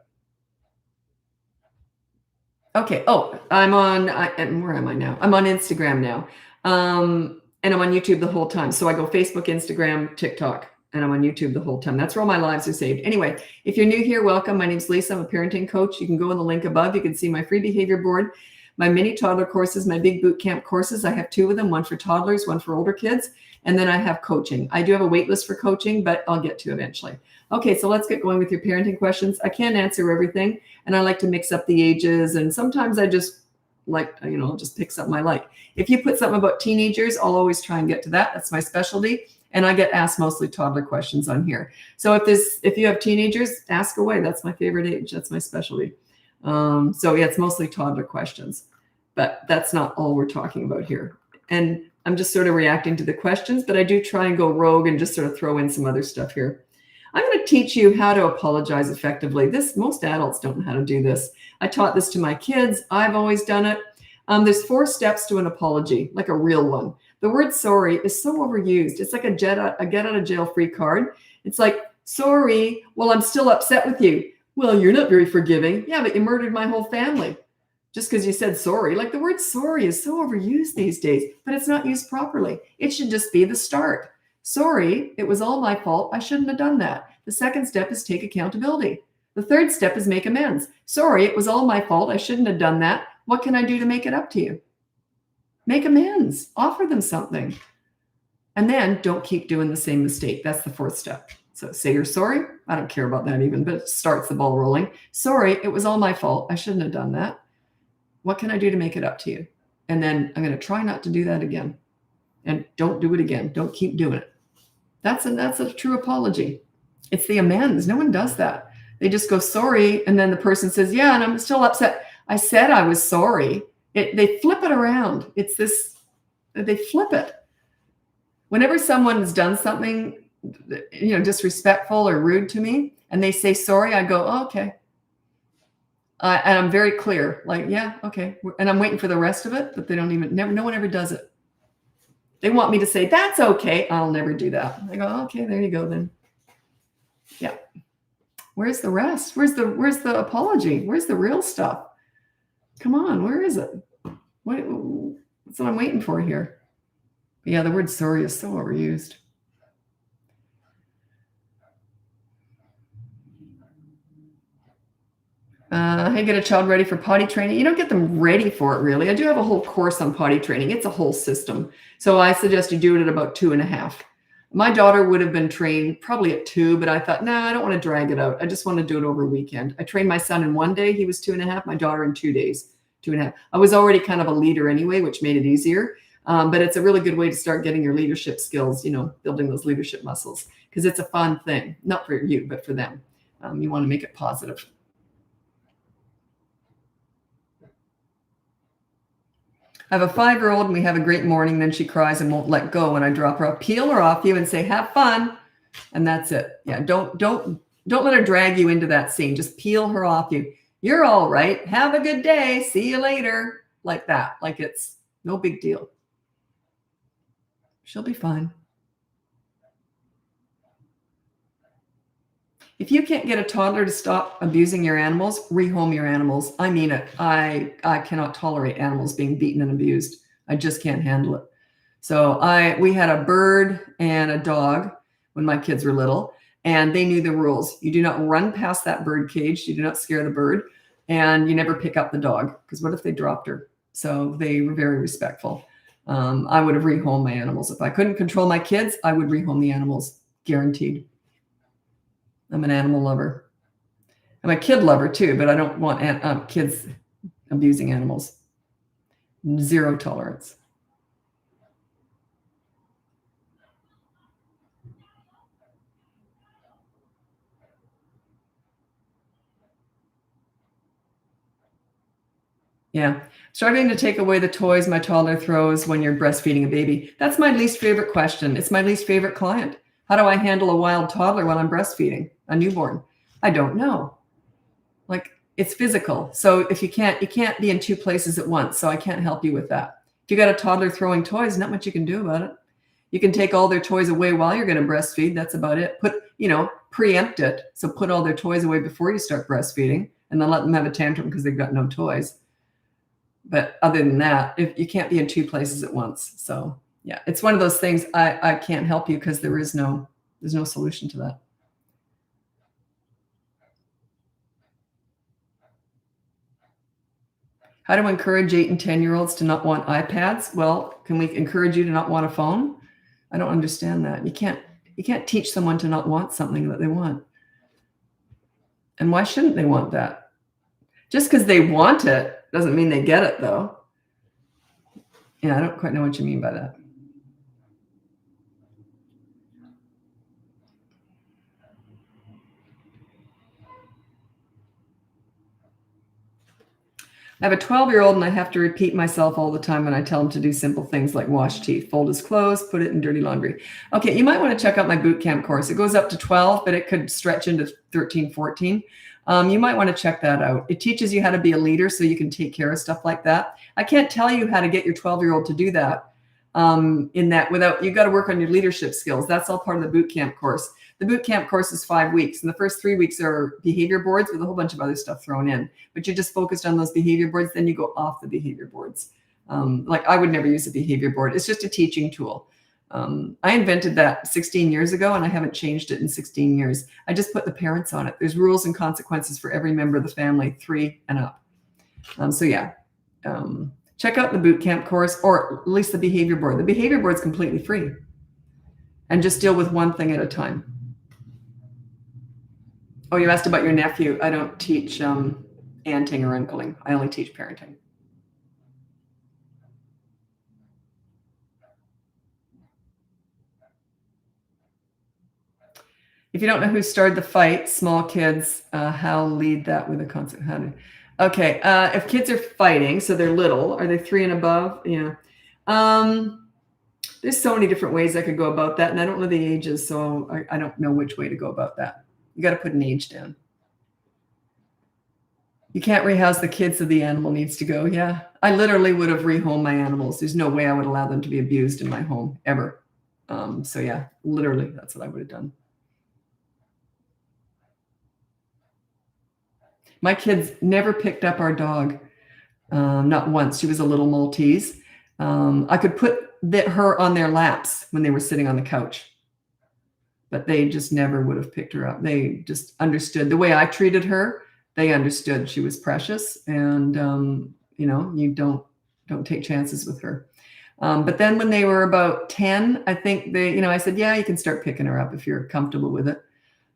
Okay. Oh, where am I now? I'm on Instagram now. And I'm on YouTube the whole time. So I go Facebook, Instagram, TikTok. And I'm on YouTube the whole time. That's where all my lives are saved. Anyway, if you're new here, welcome. My name's Lisa. I'm a parenting coach. You can go in the link above. You can see my free behavior board, my mini toddler courses, my big boot camp courses. I have 2 of them, one for toddlers, one for older kids. And then I have coaching. I do have a wait list for coaching, but I'll get to eventually. Okay, so let's get going with your parenting questions. I can't answer everything. And I like to mix up the ages. And sometimes I just just pick something I like. If you put something about teenagers, I'll always try and get to that. That's my specialty. And I get asked mostly toddler questions on here. So if you have teenagers, ask away. That's my favorite age. That's my specialty. So yeah, it's mostly toddler questions, but that's not all we're talking about here. And I'm just sort of reacting to the questions, but I do try and go rogue and just sort of throw in some other stuff here. I'm going to teach you how to apologize effectively. Most adults don't know how to do this. I taught this to my kids. I've always done it. There's 4 steps to an apology, like a real one. The word sorry is so overused. It's like a get out of jail free card. It's like, sorry, well, I'm still upset with you. Well, you're not very forgiving. Yeah, but you murdered my whole family just because you said sorry. Like, the word sorry is so overused these days, but it's not used properly. It should just be the start. Sorry, it was all my fault. I shouldn't have done that. The second step is take accountability. The third step is make amends. Sorry, it was all my fault. I shouldn't have done that. What can I do to make it up to you? Make amends. Offer them something. And then don't keep doing the same mistake. That's the 4th step. So say you're sorry. I don't care about that even, but it starts the ball rolling. Sorry, it was all my fault. I shouldn't have done that. What can I do to make it up to you? And then I'm going to try not to do that again. And don't do it again. Don't keep doing it. That's a true apology. It's the amends. No one does that. They just go sorry, and then the person says, yeah, and I'm still upset. I said I was sorry. They flip it around. They flip it. Whenever someone has done something, disrespectful or rude to me, and they say sorry, I go, oh, okay. And I'm very clear, like, yeah, okay. And I'm waiting for the rest of it, but no one ever does it. They want me to say, that's okay. I'll never do that. I go, okay, there you go then. Yeah. Where's the rest? Where's the apology? Where's the real stuff? Come on, where is it? That's what I'm waiting for here. But yeah, the word sorry is so overused. How you get a child ready for potty training? You don't get them ready for it, really. I do have a whole course on potty training. It's a whole system. So I suggest you do it at about 2.5. My daughter would have been trained probably at 2, but I thought, I don't want to drag it out. I just want to do it over a weekend. I trained my son in 1 day. He was 2.5. My daughter in 2 days, 2.5. I was already kind of a leader anyway, which made it easier. But it's a really good way to start getting your leadership skills, building those leadership muscles, because it's a fun thing, not for you, but for them. You want to make it positive. I have a 5-year-old and we have a great morning. Then she cries and won't let go when I drop her off. Peel her off you and say, have fun. And that's it. Yeah. Don't let her drag you into that scene. Just peel her off you. You're all right. Have a good day. See you later. Like that. Like it's no big deal. She'll be fine. If you can't get a toddler to stop abusing your animals, rehome your animals. I mean it. I cannot tolerate animals being beaten and abused. I just can't handle it. So we had a bird and a dog when my kids were little, and they knew the rules. You do not run past that bird cage. You do not scare the bird, and you never pick up the dog, because what if they dropped her? So they were very respectful. I would have rehomed my animals. If I couldn't control my kids, I would rehome the animals, guaranteed. I'm an animal lover. I'm a kid lover too, but I don't want kids abusing animals. 0 tolerance. Yeah. Struggling to take away the toys my toddler throws when you're breastfeeding a baby. That's my least favorite question. It's my least favorite client. How do I handle a wild toddler while I'm breastfeeding a newborn? I don't know. Like, it's physical. So if you can't be in 2 places at once. So I can't help you with that. If you got a toddler throwing toys, not much you can do about it. You can take all their toys away while you're going to breastfeed. That's about it. Preempt it. So put all their toys away before you start breastfeeding, and then let them have a tantrum because they've got no toys. But other than that, if you can't be in 2 places at once. So yeah, it's one of those things I can't help you, because there's no solution to that. How to encourage 8 and 10-year-olds to not want iPads? Well, can we encourage you to not want a phone? I don't understand that. You can't teach someone to not want something that they want. And why shouldn't they want that? Just because they want it doesn't mean they get it, though. Yeah, I don't quite know what you mean by that. I have a 12-year-old and I have to repeat myself all the time when I tell him to do simple things like wash teeth, fold his clothes, put it in dirty laundry. Okay, you might want to check out my boot camp course. It goes up to 12, but it could stretch into 13, 14. You might want to check that out. It teaches you how to be a leader so you can take care of stuff like that. I can't tell you how to get your 12-year-old to do that in that without, you got to work on your leadership skills. That's all part of the boot camp course. The boot camp course is 5 weeks, and the first 3 weeks are behavior boards with a whole bunch of other stuff thrown in. But you're just focused on those behavior boards, then you go off the behavior boards. Like I would never use a behavior board. It's just a teaching tool. I invented that 16 years ago, and I haven't changed it in 16 years. I just put the parents on it. There's rules and consequences for every member of the family, 3 and up. So yeah, check out the boot camp course, or at least the behavior board. The behavior board is completely free, and just deal with one thing at a time. Oh, you asked about your nephew. I don't teach aunting or uncling. I only teach parenting. If you don't know who started the fight, small kids, how lead that with a concept? Okay, if kids are fighting, so they're little, are they 3 and above? Yeah. There's so many different ways I could go about that, and I don't know the ages, so I don't know which way to go about that. You got to put an age down. You can't rehouse the kids, so the animal needs to go. Yeah, I literally would have rehomed my animals. There's no way I would allow them to be abused in my home ever. So yeah, literally, that's what I would have done. My kids never picked up our dog, not once. She was a little Maltese. I could put her on their laps when they were sitting on the couch, but they just never would have picked her up. They just understood the way I treated her. They understood she was precious, and you don't take chances with her. But then when they were about 10, I think I said, yeah, you can start picking her up if you're comfortable with it.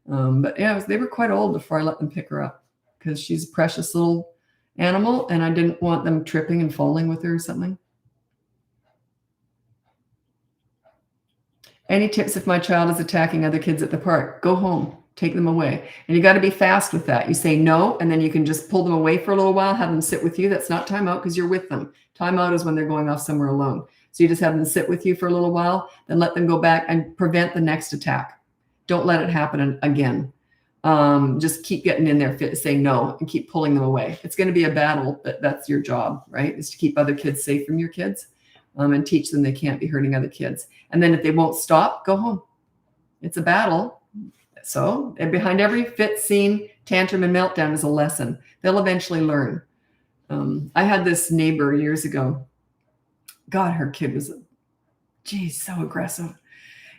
But yeah, they were quite old before I let them pick her up, because she's a precious little animal, and I didn't want them tripping and falling with her or something. Any tips if my child is attacking other kids at the park? Go home. Take them away. And you got to be fast with that. You say no, and then you can just pull them away for a little while, have them sit with you. That's not timeout because you're with them. Timeout is when they're going off somewhere alone. So you just have them sit with you for a little while, then let them go back and prevent the next attack. Don't let it happen again. Just keep getting in there, say no, and keep pulling them away. It's going to be a battle, but that's your job, right? Is to keep other kids safe from your kids, and teach them they can't be hurting other kids. And then if they won't stop, go home. It's a battle. So, and behind every fit, scene, tantrum, and meltdown is a lesson. They'll eventually learn. I had this neighbor years ago. God, her kid was, so aggressive.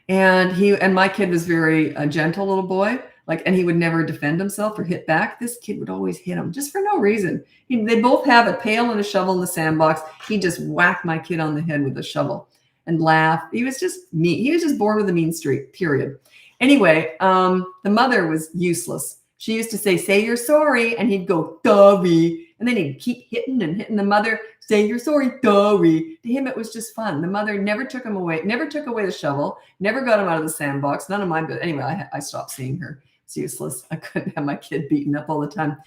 And my kid was very gentle little boy. And he would never defend himself or hit back. This kid would always hit him just for no reason. They both have a pail and a shovel in the sandbox. He just whacked my kid on the head with a shovel and laughed. He was just mean. He was just born with a mean streak, period. Anyway, the mother was useless. She used to say you're sorry. And he'd go, sorry. And then he'd keep hitting the mother, say you're sorry, sorry. To him, it was just fun. The mother never took him away, never took away the shovel, never got him out of the sandbox. None of mine, but anyway, I stopped seeing her. It's useless. I couldn't have my kid beaten up all the time.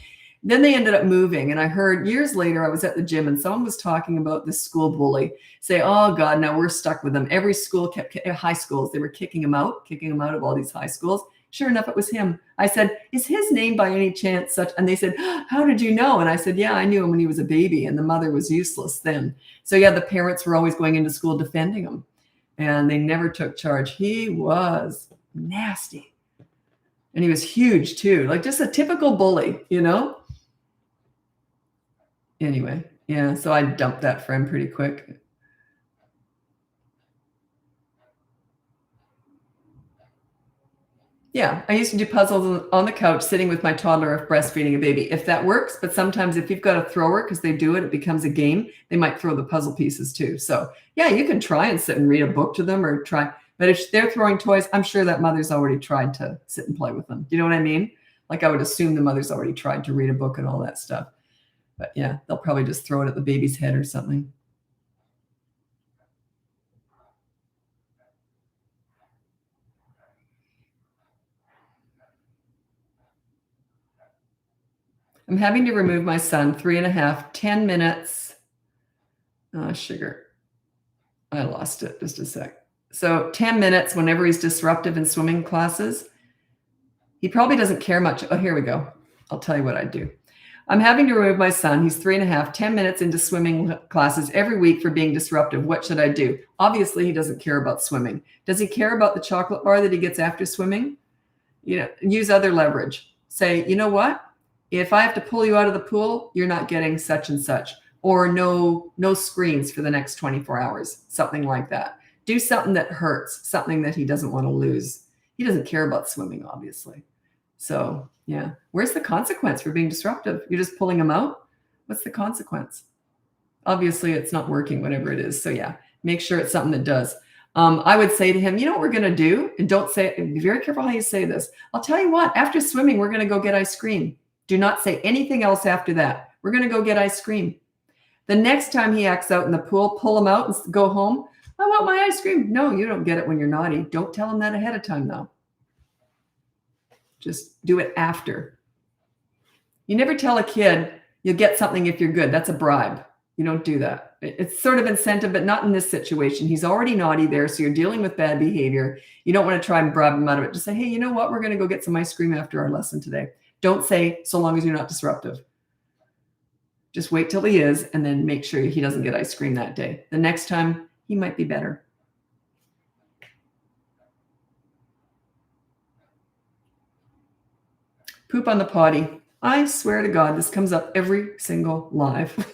Then they ended up moving. And I heard years later, I was at the gym and someone was talking about this school bully. Say, oh God, now we're stuck with him. Every school high schools, they were kicking him out of all these high schools. Sure enough, it was him. I said, is his name by any chance such? And they said, how did you know? And I said, yeah, I knew him when he was a baby, and the mother was useless then. So yeah, the parents were always going into school defending him, and they never took charge. He was nasty. And he was huge too, just a typical bully, Anyway, yeah, so I dumped that friend pretty quick. Yeah, I used to do puzzles on the couch sitting with my toddler if breastfeeding a baby, if that works. But sometimes if you've got a thrower, because they do it, it becomes a game. They might throw the puzzle pieces too. So yeah, you can try and sit and read a book to them or try. But if they're throwing toys, I'm sure that mother's already tried to sit and play with them. Do you know what I mean? I would assume the mother's already tried to read a book and all that stuff. But yeah, they'll probably just throw it at the baby's head or something. I'm having to remove my son, 3.5, 10 minutes. Sugar. I lost it. Just a sec. So 10 minutes whenever he's disruptive in swimming classes. He probably doesn't care much. Oh, here we go. I'll tell you what I do. I'm having to remove my son. He's 3.5, 10 minutes into swimming classes every week for being disruptive. What should I do? Obviously, he doesn't care about swimming. Does he care about the chocolate bar that he gets after swimming? Use other leverage. Say, you know what? If I have to pull you out of the pool, you're not getting such and such, or no screens for the next 24 hours, something like that. Do something that hurts, something that he doesn't want to lose. He doesn't care about swimming, obviously. So yeah, where's the consequence for being disruptive? You're just pulling him out. What's the consequence? Obviously, it's not working, whatever it is. So yeah, make sure it's something that does. I would say to him, you know what we're going to do? And don't say it. Be very careful how you say this. I'll tell you what, after swimming, we're going to go get ice cream. Do not say anything else after that. We're going to go get ice cream. The next time he acts out in the pool, pull him out and go home. I want my ice cream. No, you don't get it when you're naughty. Don't tell him that ahead of time, though. Just do it after. You never tell a kid you'll get something if you're good. That's a bribe. You don't do that. It's sort of incentive, but not in this situation. He's already naughty there, so you're dealing with bad behavior. You don't want to try and bribe him out of it. Just say, hey, you know what? We're going to go get some ice cream after our lesson today. Don't say, so long as you're not disruptive. Just wait till he is, and then make sure he doesn't get ice cream that day. The next time, he might be better. Poop on the potty. I swear to God, this comes up every single live.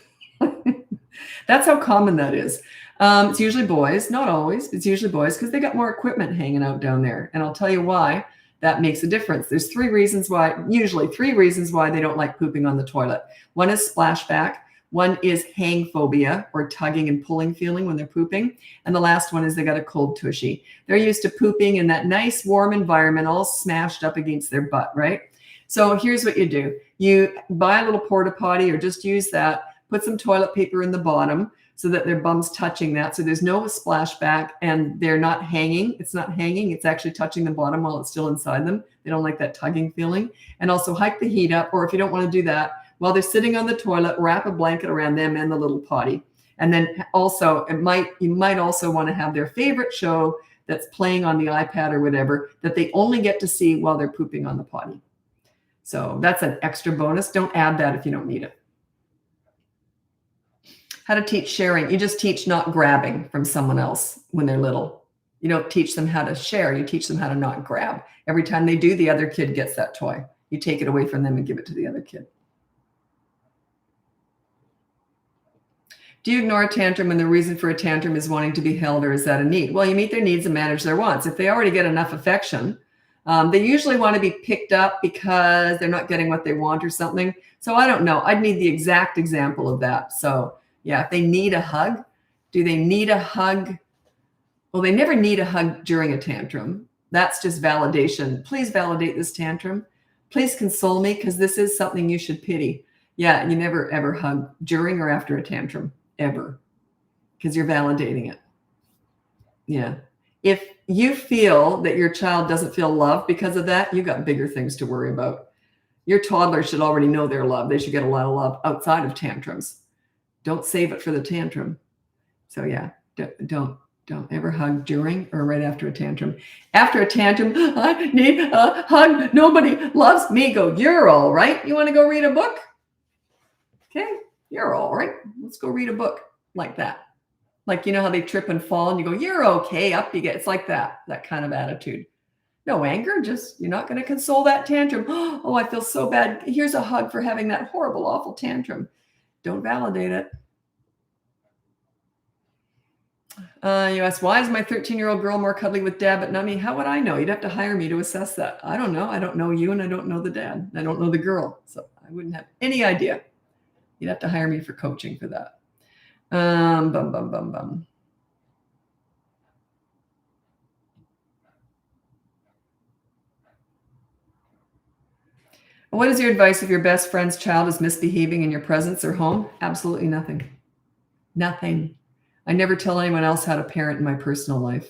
That's how common that is. It's usually boys, not always. It's usually boys because they got more equipment hanging out down there. And I'll tell you why that makes a difference. There's usually three reasons why they don't like pooping on the toilet. One is splashback. One is hang phobia, or tugging and pulling feeling when they're pooping. And the last one is they got a cold tushy. They're used to pooping in that nice warm environment, all smashed up against their butt, right? So here's what you do. You buy a little porta potty, or just use that. Put some toilet paper in the bottom so that their bum's touching that. So there's no splashback and they're not hanging. It's not hanging. It's actually touching the bottom while it's still inside them. They don't like that tugging feeling. And also hike the heat up, or if you don't want to do that, while they're sitting on the toilet, wrap a blanket around them and the little potty. And then also you might also want to have their favorite show that's playing on the iPad or whatever that they only get to see while they're pooping on the potty. So that's an extra bonus. Don't add that if you don't need it. How to teach sharing. You just teach not grabbing from someone else when they're little. You don't teach them how to share. You teach them how to not grab. Every time they do, the other kid gets that toy. You take it away from them and give it to the other kid. Do you ignore a tantrum when the reason for a tantrum is wanting to be held, or is that a need? Well, you meet their needs and manage their wants. If they already get enough affection, they usually want to be picked up because they're not getting what they want or something. So I don't know. I'd need the exact example of that. So yeah, if they need a hug, do they need a hug? Well, they never need a hug during a tantrum. That's just validation. Please validate this tantrum. Please console me because this is something you should pity. Yeah, you never ever hug during or after a tantrum, ever, because you're validating it. Yeah. If you feel that your child doesn't feel loved because of that, you've got bigger things to worry about. Your toddler should already know they're loved. They should get a lot of love outside of tantrums. Don't save it for the tantrum. So yeah, don't ever hug during or right after a tantrum. After a tantrum, I need a hug. Nobody loves me. Go, you're all right. You want to go read a book? Okay, you're all right. Let's go read a book like that. Like, you know how they trip and fall and you go, you're okay, up you get. It's like that kind of attitude. No anger, just you're not going to console that tantrum. Oh, I feel so bad. Here's a hug for having that horrible, awful tantrum. Don't validate it. You ask, why is my 13-year-old girl more cuddly with dad but not me? How would I know? You'd have to hire me to assess that. I don't know. I don't know you and I don't know the dad. I don't know the girl. So I wouldn't have any idea. You'd have to hire me for coaching for that. What is your advice if your best friend's child is misbehaving in your presence or home? Absolutely nothing. Nothing. I never tell anyone else how to parent in my personal life.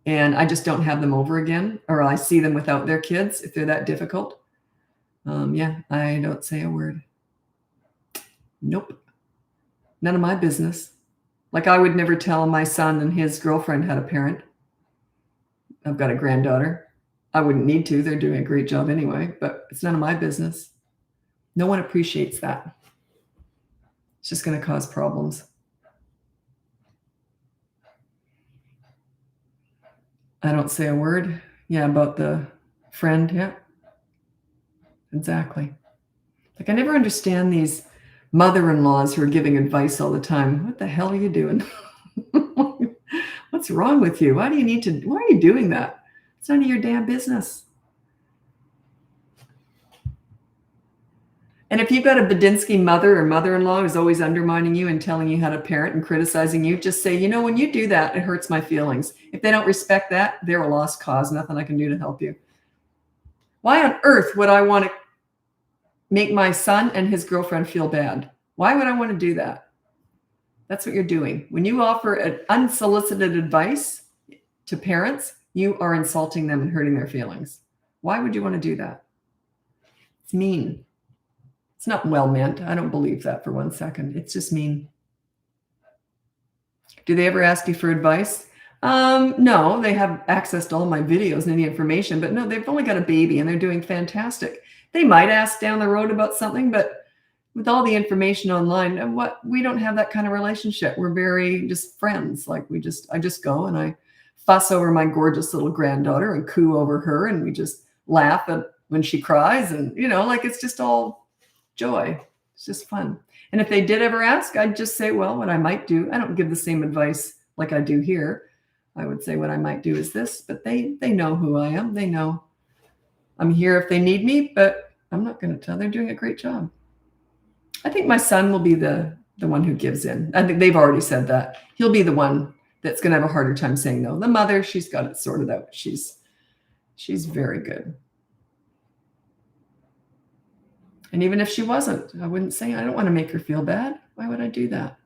And I just don't have them over again, or I see them without their kids if they're that difficult. Yeah, I don't say a word. Nope. None of my business. Like I would never tell my son and his girlfriend how to parent. I've got a granddaughter. I wouldn't need to. They're doing a great job anyway, but it's none of my business. No one appreciates that. It's just going to cause problems. I don't say a word. Yeah, about the friend. Yeah, exactly. Like I never understand these mother-in-laws who are giving advice all the time. What the hell are you doing? What's wrong with you? Why are you doing that? It's none of your damn business. And if you've got a Badinsky mother or mother-in-law who's always undermining you and telling you how to parent and criticizing you, just say, when you do that, it hurts my feelings. If they don't respect that, they're a lost cause. Nothing I can do to help you. Why on earth would I want to make my son and his girlfriend feel bad? Why would I want to do that? That's what you're doing. When you offer unsolicited advice to parents, you are insulting them and hurting their feelings. Why would you want to do that? It's mean. It's not well meant. I don't believe that for 1 second. It's just mean. Do they ever ask you for advice? No, they have access to all my videos and any information, but no, they've only got a baby and they're doing fantastic. They might ask down the road about something, but with all the information online, we don't have that kind of relationship. We're very just friends. Like I just go and I fuss over my gorgeous little granddaughter and coo over her, and we just laugh when she cries, and like it's just all joy. It's just fun. And if they did ever ask, I'd just say, well, what I might do, I don't give the same advice like I do here. I would say what I might do is this, but they know who I am. They know I'm here if they need me, but I'm not going to tell. They're doing a great job. I think my son will be the one who gives in. I think they've already said that. He'll be the one that's going to have a harder time saying no. The mother, she's got it sorted out. She's very good. And even if she wasn't, I wouldn't say, I don't want to make her feel bad. Why would I do that?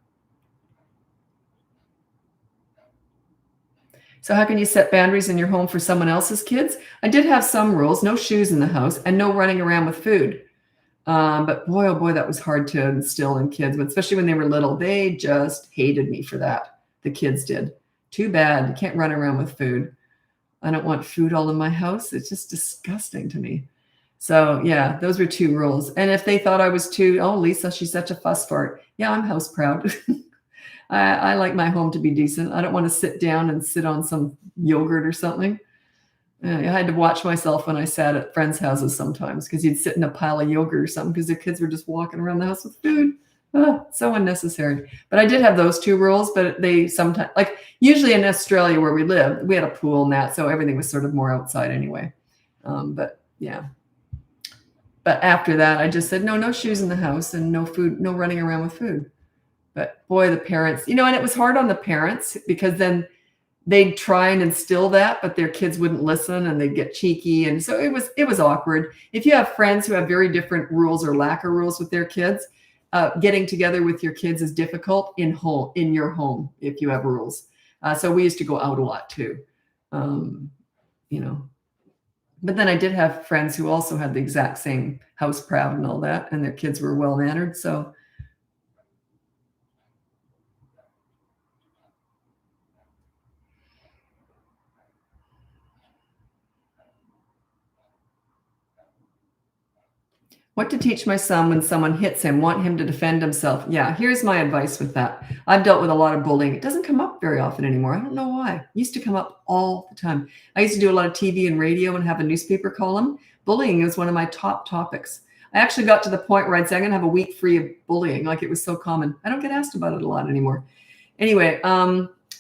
So how can you set boundaries in your home for someone else's kids? I did have some rules: no shoes in the house and no running around with food. But boy, oh boy, that was hard to instill in kids, especially when they were little. They just hated me for that. The kids did. Too bad. You can't run around with food. I don't want food all in my house. It's just disgusting to me. So yeah, those were 2 rules. And if they thought I was Lisa, she's such a fuss fart. Yeah, I'm house proud. I like my home to be decent. I don't want to sit down and sit on some yogurt or something. I had to watch myself when I sat at friends' houses sometimes, because you'd sit in a pile of yogurt or something because the kids were just walking around the house with food. So unnecessary. But I did have those 2 rules, but they sometimes, like usually in Australia where we lived, we had a pool and that, so everything was sort of more outside anyway. But yeah. But after that, I just said, no shoes in the house and no food, no running around with food. But boy, the parents, and it was hard on the parents, because then they'd try and instill that, but their kids wouldn't listen and they'd get cheeky. And so it was awkward. If you have friends who have very different rules or lack of rules with their kids, getting together with your kids is difficult in your home if you have rules. So we used to go out a lot too, But then I did have friends who also had the exact same house proud and all that, and their kids were well-mannered. So what to teach my son when someone hits him, want him to defend himself. Yeah, here's my advice with that. I've dealt with a lot of bullying. It doesn't come up very often anymore. I don't know why. It used to come up all the time. I used to do a lot of TV and radio and have a newspaper column. Bullying is one of my top topics. I actually got to the point where I'd say I'm going to have a week free of bullying. Like, it was so common. I don't get asked about it a lot anymore. Anyway,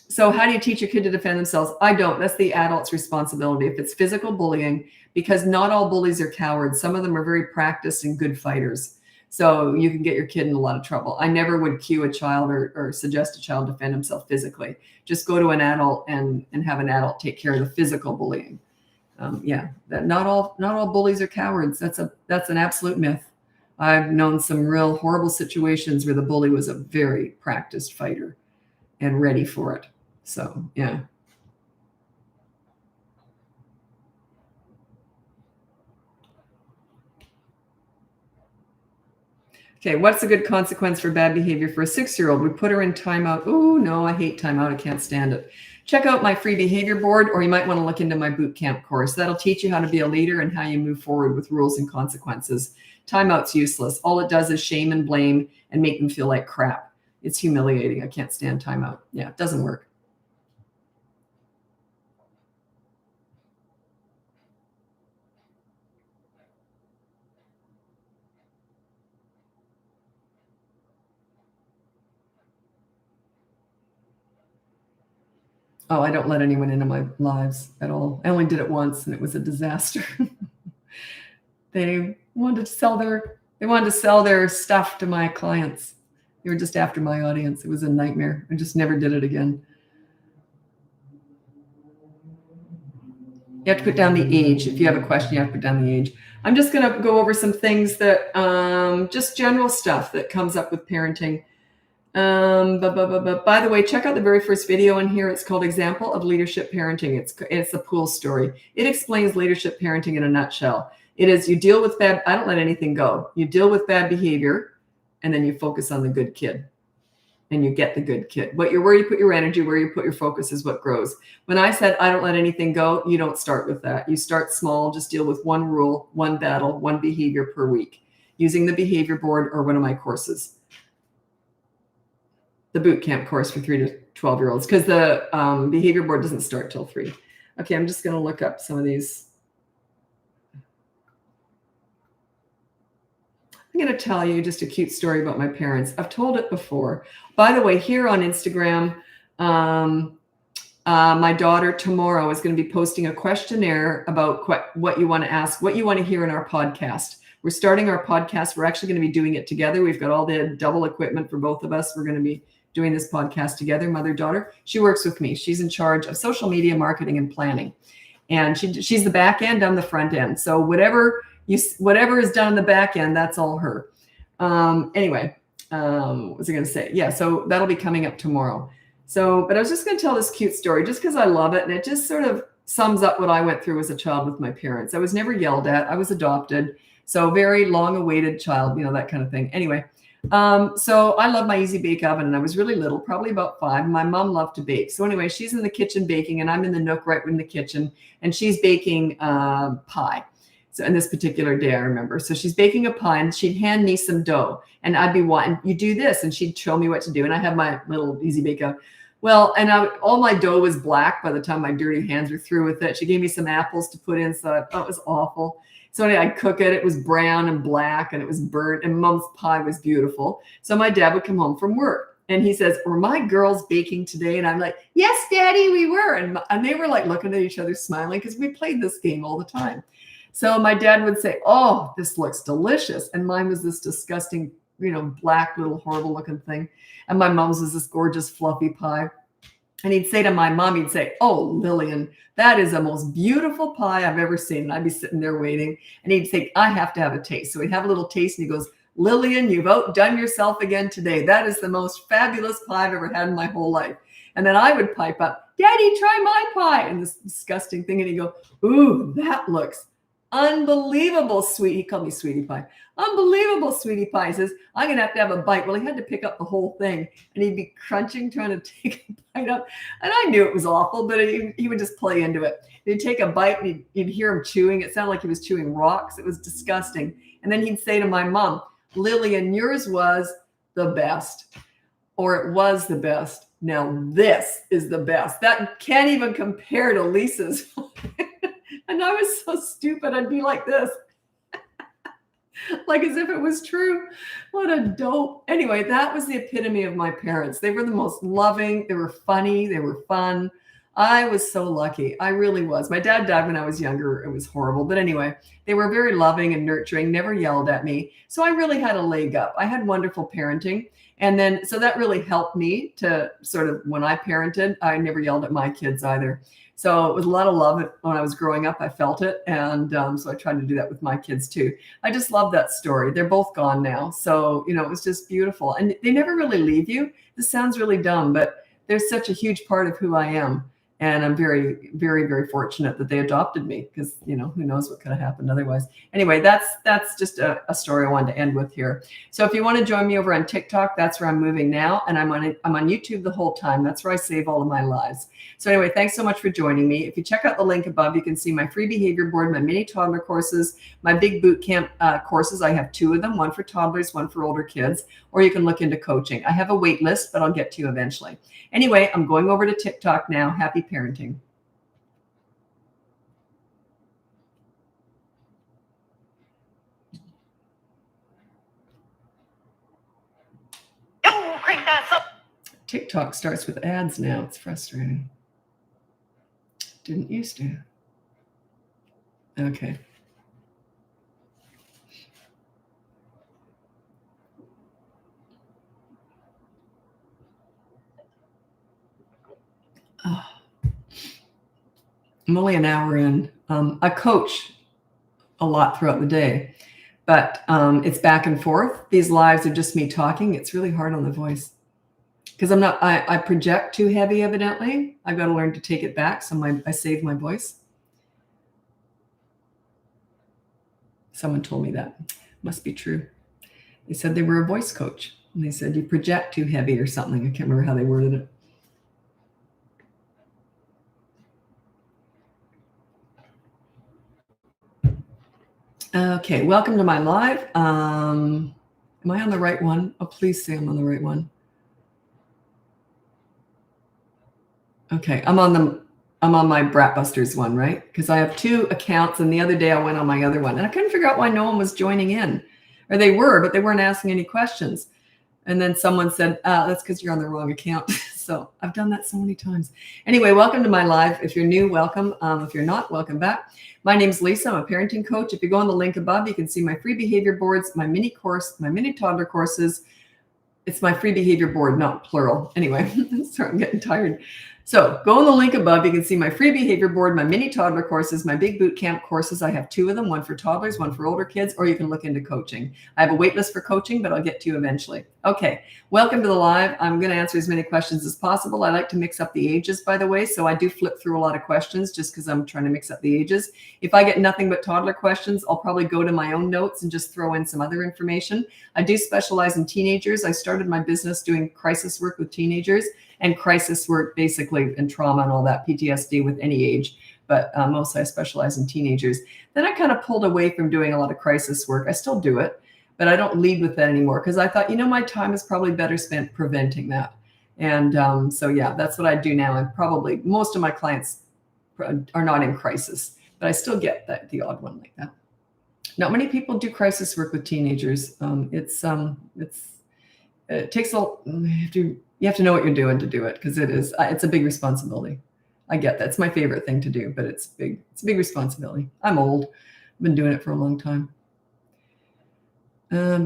so how do you teach your kid to defend themselves? I don't. That's the adult's responsibility. If it's physical bullying, because not all bullies are cowards. Some of them are very practiced and good fighters. So you can get your kid in a lot of trouble. I never would cue a child or suggest a child defend himself physically. Just go to an adult and have an adult take care of the physical bullying. Not all bullies are cowards. That's an absolute myth. I've known some real horrible situations where the bully was a very practiced fighter and ready for it. So, yeah. Okay, what's a good consequence for bad behavior for a 6-year-old? We put her in timeout. Oh, no, I hate timeout. I can't stand it. Check out my free behavior board, or you might want to look into my boot camp course. That'll teach you how to be a leader and how you move forward with rules and consequences. Timeout's useless. All it does is shame and blame and make them feel like crap. It's humiliating. I can't stand timeout. Yeah, it doesn't work. Oh, I don't let anyone into my lives at all. I only did it once, and it was a disaster. They wanted to sell their stuff to my clients. They were just after my audience. It was a nightmare. I just never did it again. You have to put down the age. If you have a question, you have to put down the age. I'm just going to go over some things that, just general stuff that comes up with parenting. By the way, check out the very first video in here. It's called Example of Leadership Parenting. It's a pool story. It explains leadership parenting in a nutshell. It is, you deal with bad, I don't let anything go. You deal with bad behavior, and then you focus on the good kid, and you get the good kid. Where you put your energy, where you put your focus is what grows. When I said, I don't let anything go, you don't start with that. You start small, just deal with one rule, one battle, one behavior per week, using the behavior board or one of my courses. The boot camp course for 3 to 12-year-olds, because the behavior board doesn't start till 3. Okay, I'm just going to look up some of these. I'm going to tell you just a cute story about my parents. I've told it before. By the way, here on Instagram, my daughter tomorrow is going to be posting a questionnaire about what you want to ask, what you want to hear in our podcast. We're starting our podcast. We're actually going to be doing it together. We've got all the double equipment for both of us. We're going to be doing this podcast together, mother-daughter. She works with me. She's in charge of social media marketing and planning. And she's the back end, I'm the front end. So whatever is done on the back end, that's all her. Anyway, what was I going to say? Yeah, so that'll be coming up tomorrow. So, but I was just going to tell this cute story just because I love it. And it just sort of sums up what I went through as a child with my parents. I was never yelled at. I was adopted. So very long awaited child, that kind of thing. Anyway, so I love my Easy Bake Oven, and I was really little, probably about 5. My mom loved to bake. So anyway, she's in the kitchen baking, and I'm in the nook right in the kitchen, and she's baking pie. So in this particular day, I remember. So she's baking a pie, and she'd hand me some dough, and I'd be wanting, you do this, and she'd show me what to do. And I have my little Easy Bake Oven. Well, and all my dough was black by the time my dirty hands were through with it. She gave me some apples to put in, so I thought it was awful. So anyway, I'd cook it. It was brown and black, and it was burnt, and Mom's pie was beautiful. So my dad would come home from work, and he says, "Were my girls baking today?" And I'm like, "Yes, Daddy, we were." And they were like looking at each other, smiling, because we played this game all the time. So my dad would say, "Oh, this looks delicious." And mine was this disgusting, black little horrible looking thing. And my mom's was this gorgeous fluffy pie. And he'd say to my mom, he'd say, "Oh, Lillian, that is the most beautiful pie I've ever seen." And I'd be sitting there waiting. And he'd say, "I have to have a taste." So he'd have a little taste, and he goes, "Lillian, you've outdone yourself again today. That is the most fabulous pie I've ever had in my whole life." And then I would pipe up, "Daddy, try my pie." And this disgusting thing. And he'd go, "Ooh, that looks unbelievable, sweet." He called me Sweetie Pie. "Unbelievable, Sweetie Pie." He says, "I'm going to have a bite." Well, he had to pick up the whole thing, and he'd be crunching, trying to take a bite up. And I knew it was awful, but he would just play into it. He'd take a bite, and you'd hear him chewing. It sounded like he was chewing rocks. It was disgusting. And then he'd say to my mom, "Lillian, yours was the best," or "it was the best. Now this is the best. That can't even compare to Lisa's." And I was so stupid. I'd be like this, like as if it was true. What a dope. Anyway, that was the epitome of my parents. They were the most loving. They were funny. They were fun. I was so lucky. I really was. My dad died when I was younger. It was horrible. But anyway, they were very loving and nurturing, never yelled at me. So I really had a leg up. I had wonderful parenting. And then, so that really helped me to sort of, when I parented, I never yelled at my kids either. So it was a lot of love when I was growing up. I felt it. And so I tried to do that with my kids too. I just love that story. They're both gone now. So, it was just beautiful. And they never really leave you. This sounds really dumb, but they're such a huge part of who I am. And I'm very, very, very fortunate that they adopted me because, you know, who knows what could have happened otherwise. Anyway, that's just a story I wanted to end with here. So if you want to join me over on TikTok, that's where I'm moving now. And I'm on YouTube the whole time. That's where I save all of my lives. So anyway, thanks so much for joining me. If you check out the link above, you can see my free behavior board, my mini toddler courses, my big boot camp courses. I have 2 of them, one for toddlers, one for older kids, or you can look into coaching. I have a wait list, but I'll get to you eventually. Anyway, I'm going over to TikTok now. Happy parenting. TikTok starts with ads now. It's frustrating. Didn't used to. Okay. Oh. I'm only an hour in. I coach a lot throughout the day, but it's back and forth. These lives are just me talking. It's really hard on the voice because I project too heavy, evidently. I've got to learn to take it back. So I save my voice. Someone told me that. Must be true. They said they were a voice coach. And they said you project too heavy or something. I can't remember how they worded it. Okay, welcome to my live. Am I on the right one? Oh, please say I'm on the right one. Okay, I'm on my BratBusters one, right? Because I have 2 accounts, and the other day I went on my other one, and I couldn't figure out why no one was joining in, or they were, but they weren't asking any questions. And then someone said, that's because you're on the wrong account. So I've done that so many times. Anyway, welcome to my live. If you're new, welcome. If you're not, welcome back. My name's Lisa. I'm a parenting coach. If you go on the link above, you can see my free behavior boards, my mini course, my mini toddler courses. It's my free behavior board, not plural. Anyway, sorry, I'm getting tired. So go on the link above. You can see my free behavior board, my mini toddler courses, my big boot camp courses. I have 2 of them, one for toddlers, one for older kids, or you can look into coaching. I have a wait list for coaching, but I'll get to you eventually. Okay, welcome to the live. I'm going to answer as many questions as possible. I like to mix up the ages, by the way, so I do flip through a lot of questions just because I'm trying to mix up the ages. If I get nothing but toddler questions, I'll probably go to my own notes and just throw in some other information. I do specialize in teenagers. I started my business doing crisis work with teenagers, and crisis work basically in trauma and all that, PTSD with any age, but mostly I specialize in teenagers. Then I kind of pulled away from doing a lot of crisis work. I still do it, but I don't lead with that anymore because I thought, my time is probably better spent preventing that. And so, yeah, that's what I do now. And probably most of my clients are not in crisis, but I still get the odd one like that. Not many people do crisis work with teenagers. It takes you have to know what you're doing to do it because it's a big responsibility. I get that. It's my favorite thing to do, but it's a big responsibility. I'm old. I've been doing it for a long time. Yeah,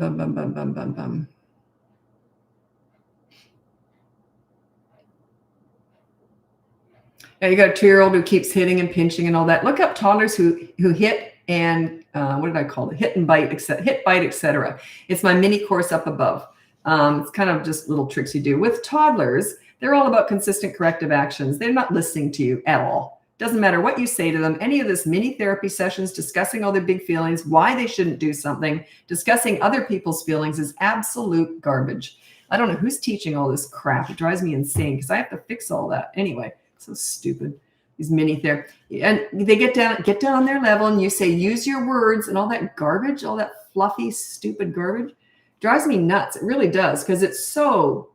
you got a 2-year-old who keeps hitting and pinching and all that. Look up toddlers who hit and what did I call it? Hit and bite, hit, bite, etc. It's my mini course up above. It's kind of just little tricks you do. With toddlers, they're all about consistent corrective actions. They're not listening to you at all. Doesn't matter what you say to them. Any of this mini therapy sessions, discussing all their big feelings, why they shouldn't do something, discussing other people's feelings is absolute garbage. I don't know who's teaching all this crap. It drives me insane because I have to fix all that. Anyway, so stupid. These mini therapy. And they get down on their level and you say, use your words and all that garbage, all that fluffy, stupid garbage. Drives me nuts. It really does because it so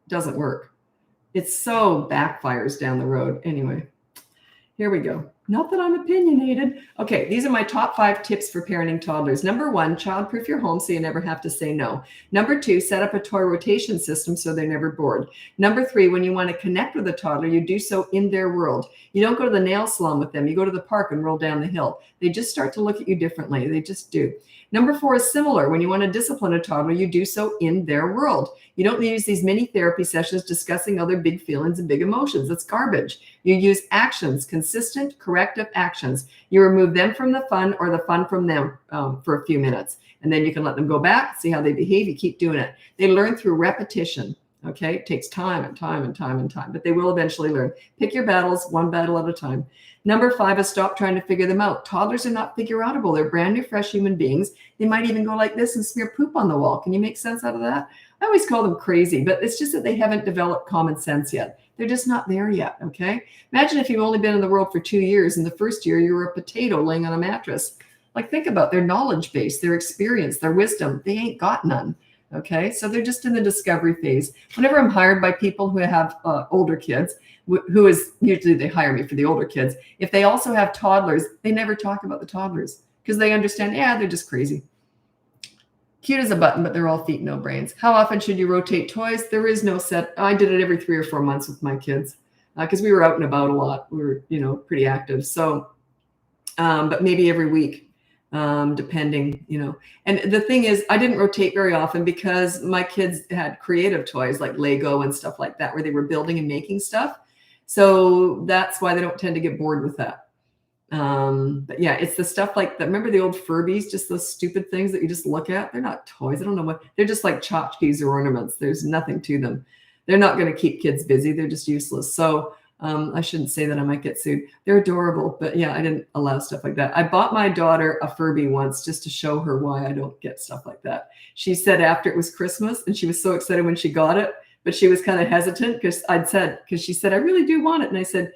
doesn't work. It so backfires down the road. Anyway, here we go. Not that I'm opinionated. Okay, these are my top 5 tips for parenting toddlers. Number 1, childproof your home so you never have to say no. Number 2, set up a toy rotation system so they're never bored. Number 3, when you want to connect with a toddler, you do so in their world. You don't go to the nail salon with them. You go to the park and roll down the hill. They just start to look at you differently. They just do. Number 4 is similar. When you want to discipline a toddler, you do so in their world. You don't use these mini therapy sessions discussing other big feelings and big emotions. That's garbage. You use actions, consistent, corrective actions. You remove them from the fun or the fun from them for a few minutes. And then you can let them go back, see how they behave. You keep doing it. They learn through repetition. Okay, it takes time and time and time and time, but they will eventually learn. Pick your battles, one battle at a time. Number 5 is stop trying to figure them out. Toddlers are not figure-outable. They're brand new, fresh human beings. They might even go like this and smear poop on the wall. Can you make sense out of that? I always call them crazy, but it's just that they haven't developed common sense yet. They're just not there yet, okay? Imagine if you've only been in the world for 2 years, and the first year you were a potato laying on a mattress. Like, think about their knowledge base, their experience, their wisdom. They ain't got none. Okay, so they're just in the discovery phase. Whenever I'm hired by people who have older kids, who is usually they hire me for the older kids, if they also have toddlers, they never talk about the toddlers because they understand, yeah, they're just crazy. Cute as a button, but they're all feet, no brains. How often should you rotate toys? There is no set. I did it every 3 or 4 months with my kids because we were out and about a lot. We were, pretty active. So, but maybe every week. Depending, and the thing is, I didn't rotate very often because my kids had creative toys like Lego and stuff like that, where they were building and making stuff. So that's why they don't tend to get bored with that. But yeah, it's the stuff like that. Remember the old Furbies, just those stupid things that you just look at? They're not toys. I don't know what, they're just like tchotchkes or ornaments. There's nothing to them. They're not going to keep kids busy. They're just useless. So I shouldn't say that, I might get sued. They're adorable, but yeah, I didn't allow stuff like that. I bought my daughter a Furby once just to show her why I don't get stuff like that. She said after it was Christmas, and she was so excited when she got it, but she was kind of hesitant because she said, I really do want it. And I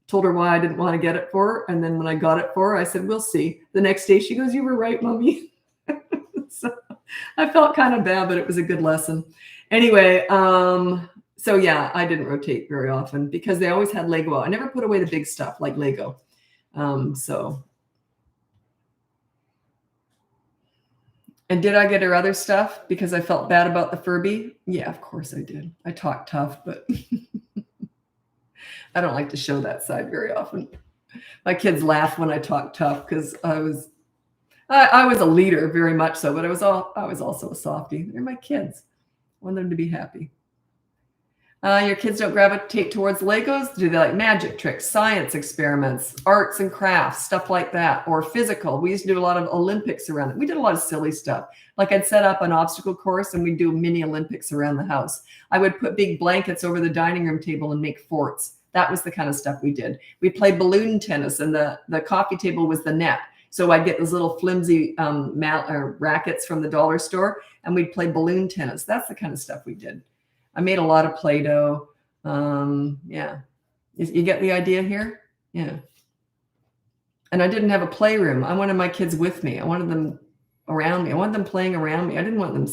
told her why I didn't want to get it for her. And then when I got it for her, I said, we'll see. The next day she goes, you were right, Mommy. So I felt kind of bad, but it was a good lesson. Anyway, so yeah, I didn't rotate very often because they always had Lego out. I never put away the big stuff like Lego. So. And did I get her other stuff because I felt bad about the Furby? Yeah, of course I did. I talk tough, but I don't like to show that side very often. My kids laugh when I talk tough because I was a leader very much so, but I was also a softie. They're my kids. I want them to be happy. Your kids don't gravitate towards Legos? Do they like magic tricks, science experiments, arts and crafts, stuff like that, or physical? We used to do a lot of Olympics around it. We did a lot of silly stuff. Like I'd set up an obstacle course and we'd do mini Olympics around the house. I would put big blankets over the dining room table and make forts. That was the kind of stuff we did. We played balloon tennis and the coffee table was the net. So I'd get those little flimsy rackets from the dollar store and we'd play balloon tennis. That's the kind of stuff we did. I made a lot of Play-Doh. Yeah. You get the idea here? Yeah. And I didn't have a playroom. I wanted my kids with me. I wanted them around me. I wanted them playing around me. I didn't want them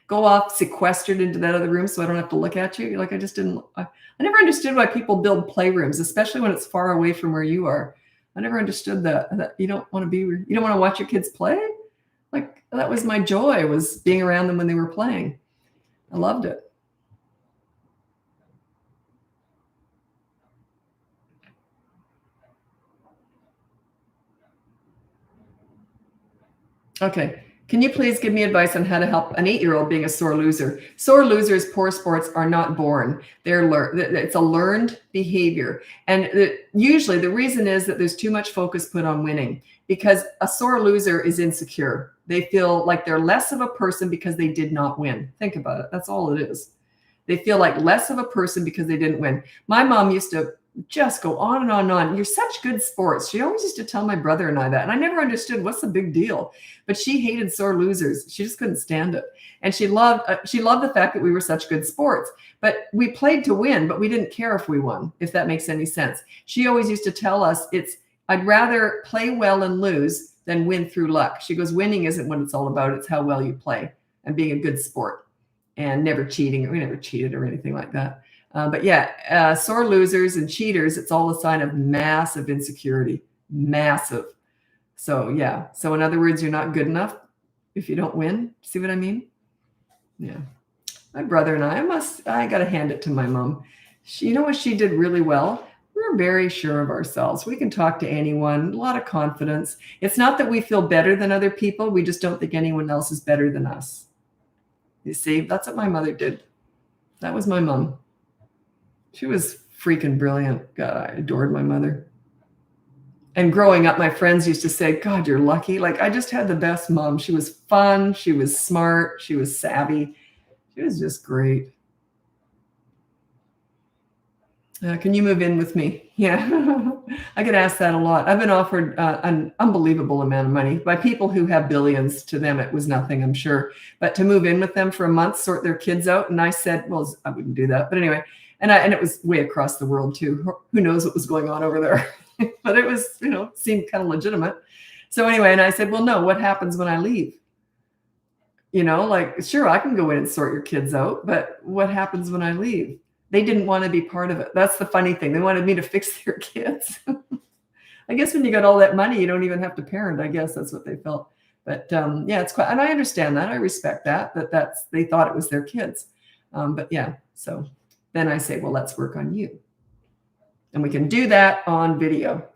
go off sequestered into that other room so I don't have to look at you. Like I just didn't. I never understood why people build playrooms, especially when it's far away from where you are. I never understood that you don't want to watch your kids play. Like that was my joy, was being around them when they were playing. I loved it. Okay. Can you please give me advice on how to help an 8-year-old being a sore loser? Sore losers, poor sports are not born. It's a learned behavior. And usually the reason is that there's too much focus put on winning because a sore loser is insecure. They feel like they're less of a person because they did not win. Think about it. That's all it is. They feel like less of a person because they didn't win. My mom used to just go on and on and on. You're such good sports. She always used to tell my brother and I that. And I never understood what's the big deal. But she hated sore losers. She just couldn't stand it. And she loved the fact that we were such good sports. But we played to win, but we didn't care if we won, if that makes any sense. She always used to tell us, I'd rather play well and lose than win through luck. She goes, winning isn't what it's all about. It's how well you play and being a good sport and never cheating. We never cheated or anything like that. But yeah, sore losers and cheaters, it's all a sign of massive insecurity, massive. So yeah. So in other words, you're not good enough if you don't win. See what I mean? Yeah. My brother and I got to hand it to my mom. You know what she did really well? We're very sure of ourselves. We can talk to anyone, a lot of confidence. It's not that we feel better than other people. We just don't think anyone else is better than us. You see, that's what my mother did. That was my mom. She was freaking brilliant. God, I adored my mother. And growing up, my friends used to say, God, you're lucky. Like, I just had the best mom. She was fun. She was smart. She was savvy. She was just great. Can you move in with me? Yeah, I get asked that a lot. I've been offered an unbelievable amount of money by people who have billions. To them, it was nothing, I'm sure. But to move in with them for a month, sort their kids out, and I said, well, I wouldn't do that. But anyway, and it was way across the world too. Who knows what was going on over there? But it was, seemed kind of legitimate. So anyway, and I said, well, no. What happens when I leave? Like, sure, I can go in and sort your kids out, but what happens when I leave? They didn't want to be part of it. That's the funny thing. They wanted me to fix their kids. I guess when you got all that money, you don't even have to parent. I guess that's what they felt. But yeah, it's quite, and I understand that. I respect that they thought it was their kids. But yeah, so then I say, well, let's work on you. And we can do that on video.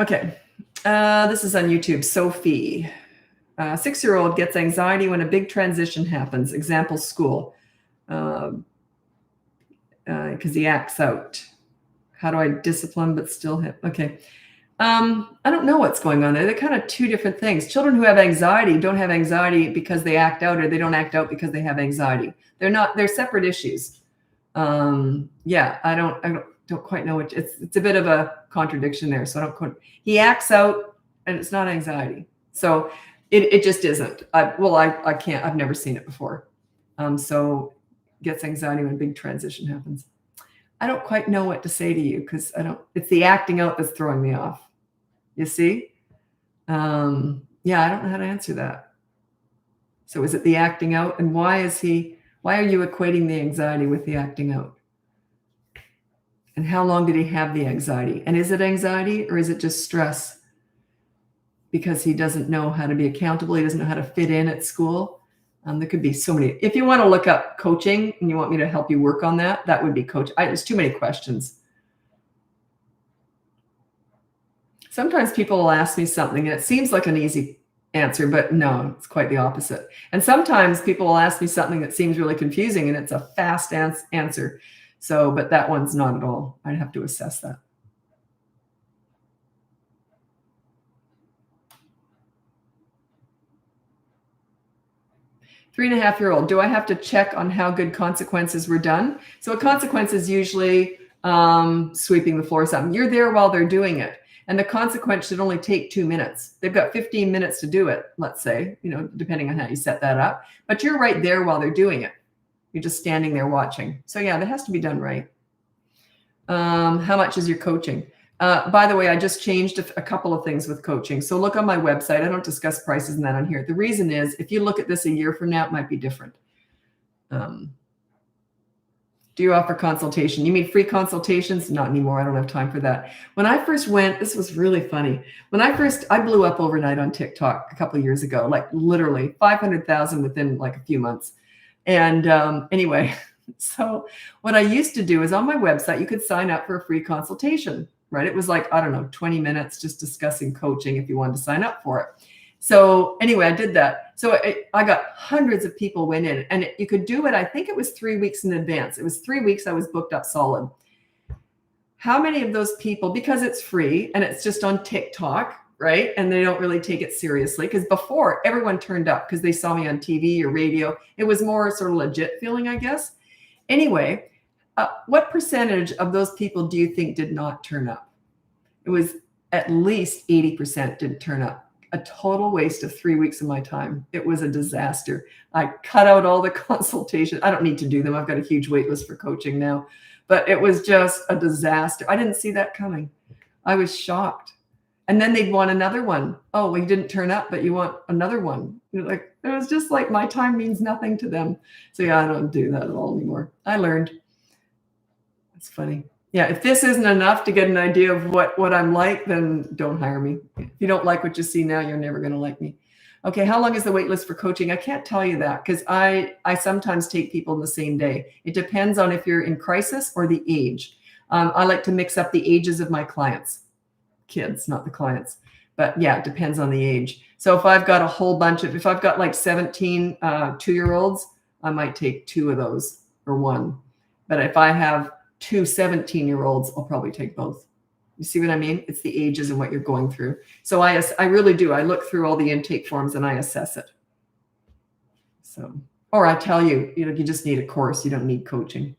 Okay, this is on YouTube. Sophie, 6-year-old gets anxiety when a big transition happens. Example, school, because he acts out. How do I discipline but still hit? Okay, I don't know what's going on there. They're kind of two different things. Children who have anxiety don't have anxiety because they act out, or they don't act out because they have anxiety. They're separate issues. Yeah, I don't quite know what it's a bit of a contradiction there. So he acts out and it's not anxiety. So it just isn't. I can't, I've never seen it before. So gets anxiety when a big transition happens. I don't quite know what to say to you because it's the acting out that's throwing me off. You see? Yeah, I don't know how to answer that. So is it the acting out? And why are you equating the anxiety with the acting out? And how long did he have the anxiety? And is it anxiety or is it just stress? Because he doesn't know how to be accountable. He doesn't know how to fit in at school. There could be so many. If you want to look up coaching and you want me to help you work on that, that would be coach. There's too many questions. Sometimes people will ask me something and it seems like an easy answer, but no, it's quite the opposite. And sometimes people will ask me something that seems really confusing and it's a fast answer. So, but that one's not at all. I'd have to assess that. Three-and-a-half-year-old, do I have to check on how good consequences were done? So a consequence is usually sweeping the floor or something. You're there while they're doing it. And the consequence should only take 2 minutes. They've got 15 minutes to do it, let's say, depending on how you set that up. But you're right there while they're doing it. You're just standing there watching. So yeah, that has to be done right. How much is your coaching? By the way, I just changed a couple of things with coaching. So look on my website. I don't discuss prices and that on here. The reason is if you look at this a year from now, it might be different. Do you offer consultation? You mean free consultations? Not anymore. I don't have time for that. When I first went, this was really funny. I blew up overnight on TikTok a couple of years ago, like literally 500,000 within like a few months. And anyway, so what I used to do is on my website, you could sign up for a free consultation, right? It was like, I don't know, 20 minutes just discussing coaching if you wanted to sign up for it. So anyway, I did that. So I got hundreds of people went in and you could do it. I think it was 3 weeks in advance. It was 3 weeks I was booked up solid. How many of those people, because it's free and it's just on TikTok, right? And they don't really take it seriously because before everyone turned up because they saw me on TV or radio. It was more sort of legit feeling, I guess. Anyway, what percentage of those people do you think did not turn up? It was at least 80% didn't turn up. A total waste of 3 weeks of my time. It was a disaster. I cut out all the consultations. I don't need to do them. I've got a huge wait list for coaching now, but it was just a disaster. I didn't see that coming. I was shocked. And then they'd want another one. Oh, well, you didn't turn up, but you want another one. Like, it was just like my time means nothing to them. So yeah, I don't do that at all anymore. I learned. It's funny. Yeah, if this isn't enough to get an idea of what I'm like, then don't hire me. If you don't like what you see now, you're never going to like me. Okay, how long is the wait list for coaching? I can't tell you that because I sometimes take people in the same day. It depends on if you're in crisis or the age. I like to mix up the ages of my clients. Kids, not the clients. But yeah, it depends on the age. So if I've got if I've got like 17 2-year-olds, I might take 2 of those or 1. But if I have 2 17-year-olds, I'll probably take both. You see what I mean? It's the ages and what you're going through. So I really do. I look through all the intake forms and I assess it. So, or I tell you, you just need a course. You don't need coaching.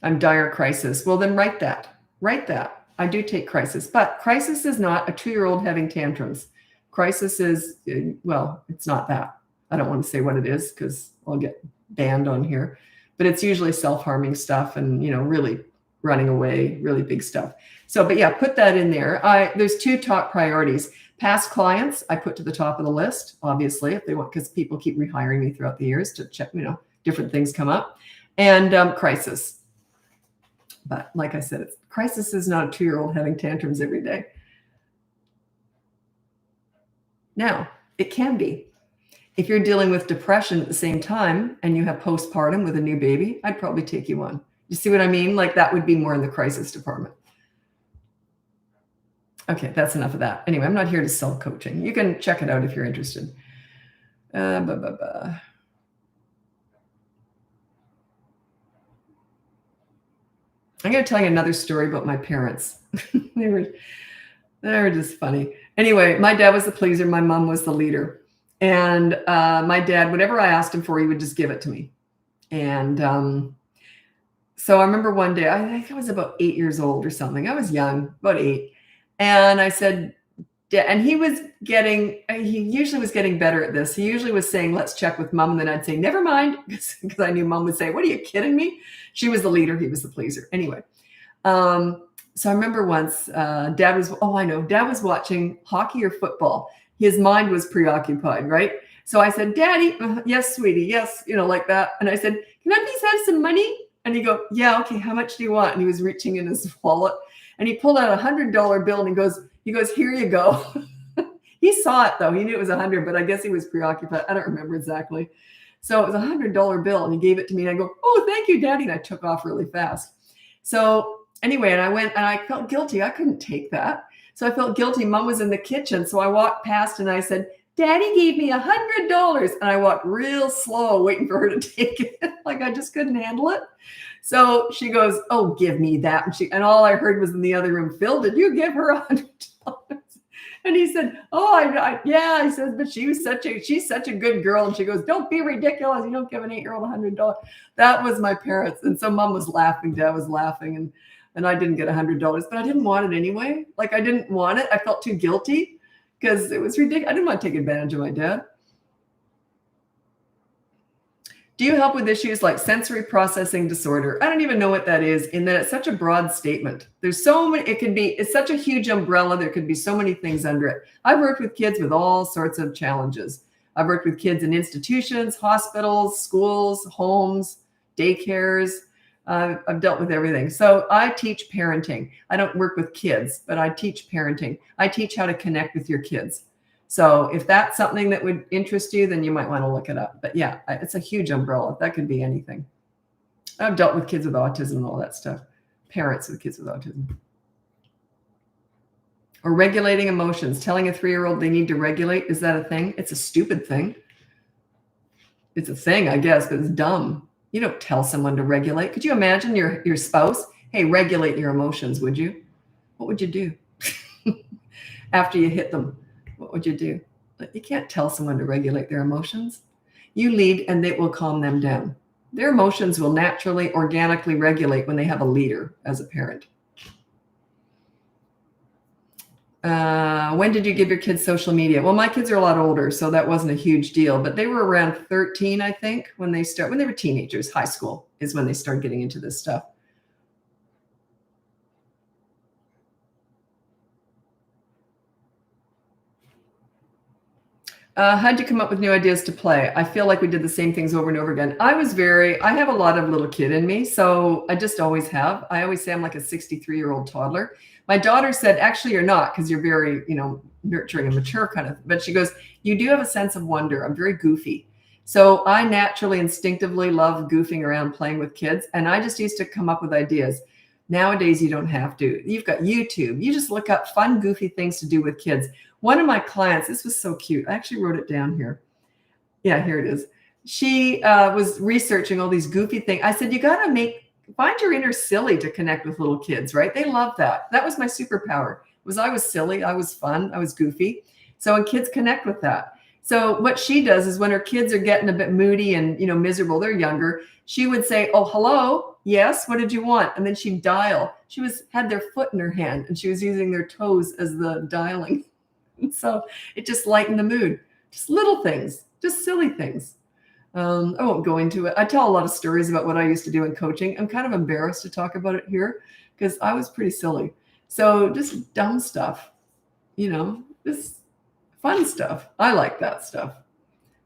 I'm dire crisis. Well, then write that. Write that. I do take crisis, but crisis is not a 2-year-old having tantrums. Crisis is, well, it's not that. I don't want to say what it is because I'll get banned on here, but it's usually self-harming stuff and, really running away, really big stuff. So, but yeah, put that in there. There's 2 top priorities. Past clients, I put to the top of the list, obviously, if they want, because people keep rehiring me throughout the years to check, different things come up, and crisis. But like I said, crisis is not a 2-year-old having tantrums every day. Now, it can be. If you're dealing with depression at the same time and you have postpartum with a new baby, I'd probably take you on. You see what I mean? Like that would be more in the crisis department. Okay, that's enough of that. Anyway, I'm not here to sell coaching. You can check it out if you're interested. I'm going to tell you another story about my parents. They were just funny. Anyway, my dad was the pleaser. My mom was the leader. And my dad, whatever I asked him for, he would just give it to me. And so I remember one day, I think I was about 8 years old or something. I was young, about 8. And I said, and he usually was getting better at this. He usually was saying, let's check with mom. And then I'd say, never mind. Because I knew mom would say, what, are you kidding me? She was the leader. He was the pleaser. Anyway. So I remember once dad was watching hockey or football. His mind was preoccupied, right? So I said, Daddy, yes, sweetie, yes, like that. And I said, can I please have some money? And he go, yeah, okay, how much do you want? And he was reaching in his wallet and he pulled out $100 bill and he goes, here you go. He saw it though. He knew it was 100, but I guess he was preoccupied. I don't remember exactly. So it was $100 bill and he gave it to me and I go, oh, thank you, Daddy. And I took off really fast. So anyway, and I went and I felt guilty. I couldn't take that. So I felt guilty. Mom was in the kitchen. So I walked past and I said, Daddy gave me $100. And I walked real slow, waiting for her to take it. Like I just couldn't handle it. So she goes, oh, give me that. And all I heard was in the other room, Phil, did you give her $100? And he said, oh, yeah. He says, but she's such a good girl. And she goes, don't be ridiculous. You don't give an 8-year-old $100. That was my parents. And so mom was laughing. Dad was laughing. And I didn't get $100, but I didn't want it anyway. Like I didn't want it. I felt too guilty because it was ridiculous. I didn't want to take advantage of my dad. Do you help with issues like sensory processing disorder? I don't even know what that is, in that it's such a broad statement. There's so many, it's such a huge umbrella. There could be so many things under it. I've worked with kids with all sorts of challenges. I've worked with kids in institutions, hospitals, schools, homes, daycares. I've dealt with everything. So I teach parenting. I don't work with kids, but I teach parenting. I teach how to connect with your kids. So if that's something that would interest you, then you might want to look it up. But yeah, it's a huge umbrella. That could be anything. I've dealt with kids with autism and all that stuff. Parents with kids with autism. Or regulating emotions. Telling a 3-year-old they need to regulate. Is that a thing? It's a stupid thing. It's a thing, I guess, but it's dumb. You don't tell someone to regulate. Could you imagine your spouse? Hey, regulate your emotions, would you? What would you do? After you hit them, what would you do? You can't tell someone to regulate their emotions. You lead and it will calm them down. Their emotions will naturally, organically regulate when they have a leader as a parent. When did you give your kids social media? Well, my kids are a lot older, so that wasn't a huge deal, but they were around 13, I think, when they were teenagers. High school is when they started getting into this stuff. How'd you come up with new ideas to play? I feel like we did the same things over and over again. I have a lot of little kid in me, so I just always have. I always say I'm like a 63-year-old toddler. My daughter said, actually, you're not, because you're very, nurturing and mature kind of. But she goes, you do have a sense of wonder. I'm very goofy. So I naturally, instinctively love goofing around, playing with kids. And I just used to come up with ideas. Nowadays, you don't have to. You've got YouTube. You just look up fun, goofy things to do with kids. One of my clients, this was so cute. I actually wrote it down here. Yeah, here it is. She was researching all these goofy things. I said, you got to make find your inner silly to connect with little kids, right? They love that. That was my superpower. Was I was silly, I was fun, I was goofy. So when kids connect with that. So what she does is when her kids are getting a bit moody and, miserable, they're younger, she would say, "Oh, hello. Yes. What did you want?" And then she'd dial. She had their foot in her hand and she was using their toes as the dialing. And so it just lightened the mood. Just little things, just silly things. I won't go into it. I tell a lot of stories about what I used to do in coaching. I'm kind of embarrassed to talk about it here because I was pretty silly. So just dumb stuff, just fun stuff. I like that stuff.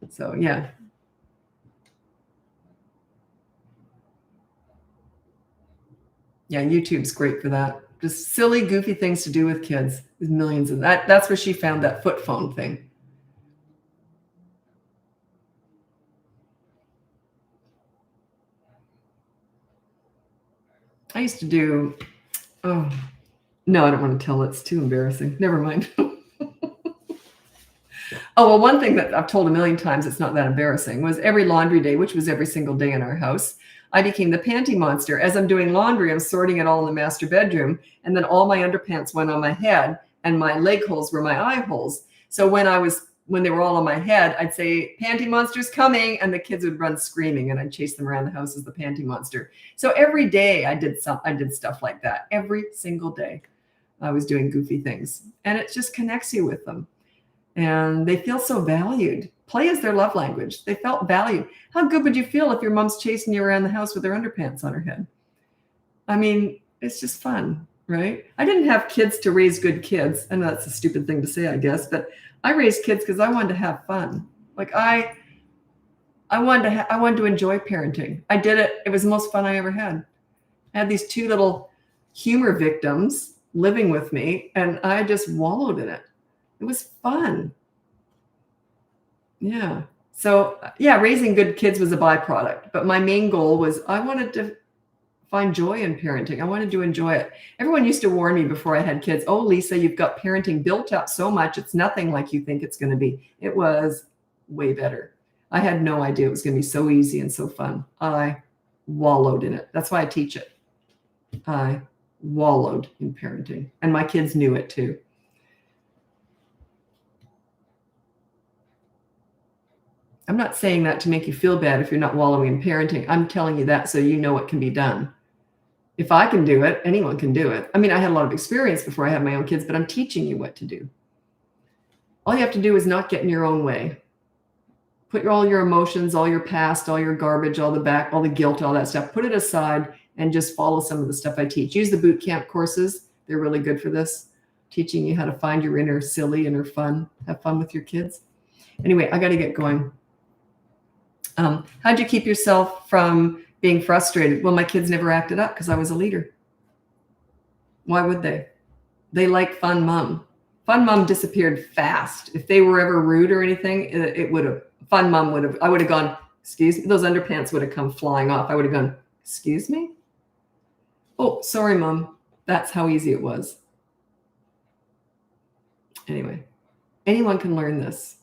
So yeah. Yeah, YouTube's great for that. Just silly, goofy things to do with kids. There's millions of that. That's where she found that foot phone thing. I used to do, oh, no, I don't want to tell it. It's too embarrassing. Never mind. Oh, well, one thing that I've told a million times, it's not that embarrassing, was every laundry day, which was every single day in our house, I became the panty monster. As I'm doing laundry, I'm sorting it all in the master bedroom, and then all my underpants went on my head, and my leg holes were my eye holes. So when they were all on my head, I'd say, "Panty monster's coming," and the kids would run screaming, and I'd chase them around the house as the panty monster. So every day I did stuff like that. Every single day I was doing goofy things, and it just connects you with them. And they feel so valued. Play is their love language. They felt valued. How good would you feel if your mom's chasing you around the house with her underpants on her head? I mean, it's just fun, right? I didn't have kids to raise good kids. I know that's a stupid thing to say, I guess, but I raised kids because I wanted to have fun. Like I wanted to enjoy parenting. I did it. It was the most fun I ever had. I had these two little humor victims living with me, and I just wallowed in it. It was fun. Yeah. So yeah, raising good kids was a byproduct, but my main goal was I wanted to find joy in parenting. I wanted to enjoy it. Everyone used to warn me before I had kids, "Oh, Lisa, you've got parenting built up so much. It's nothing like you think it's going to be." It was way better. I had no idea it was going to be so easy and so fun. I wallowed in it. That's why I teach it. I wallowed in parenting, and my kids knew it too. I'm not saying that to make you feel bad if you're not wallowing in parenting. I'm telling you that so you know what can be done. If I can do it, anyone can do it. I mean, I had a lot of experience before I had my own kids, but I'm teaching you what to do. All you have to do is not get in your own way. Put all your emotions, all your past, all your garbage, all the guilt, all that stuff. Put it aside and just follow some of the stuff I teach. Use the boot camp courses. They're really good for this, teaching you how to find your inner silly, inner fun. Have fun with your kids. Anyway, I got to get going. How'd you keep yourself from being frustrated? Well, my kids never acted up because I was a leader. Why would they? They like fun mom. Fun mom disappeared fast. If they were ever rude or anything, I would have gone, "Excuse me." Those underpants would have come flying off. I would have gone, "Excuse me?" "Oh, sorry, Mom." That's how easy it was. Anyway, anyone can learn this.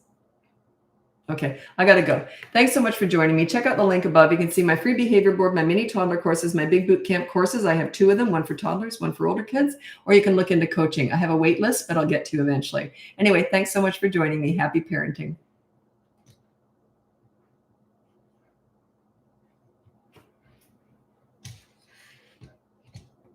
Okay, I got to go. Thanks so much for joining me. Check out the link above. You can see my free behavior board, my mini toddler courses, my big boot camp courses. I have 2 of them, one for toddlers, one for older kids, or you can look into coaching. I have a wait list, but I'll get to you eventually. Anyway, thanks so much for joining me. Happy parenting.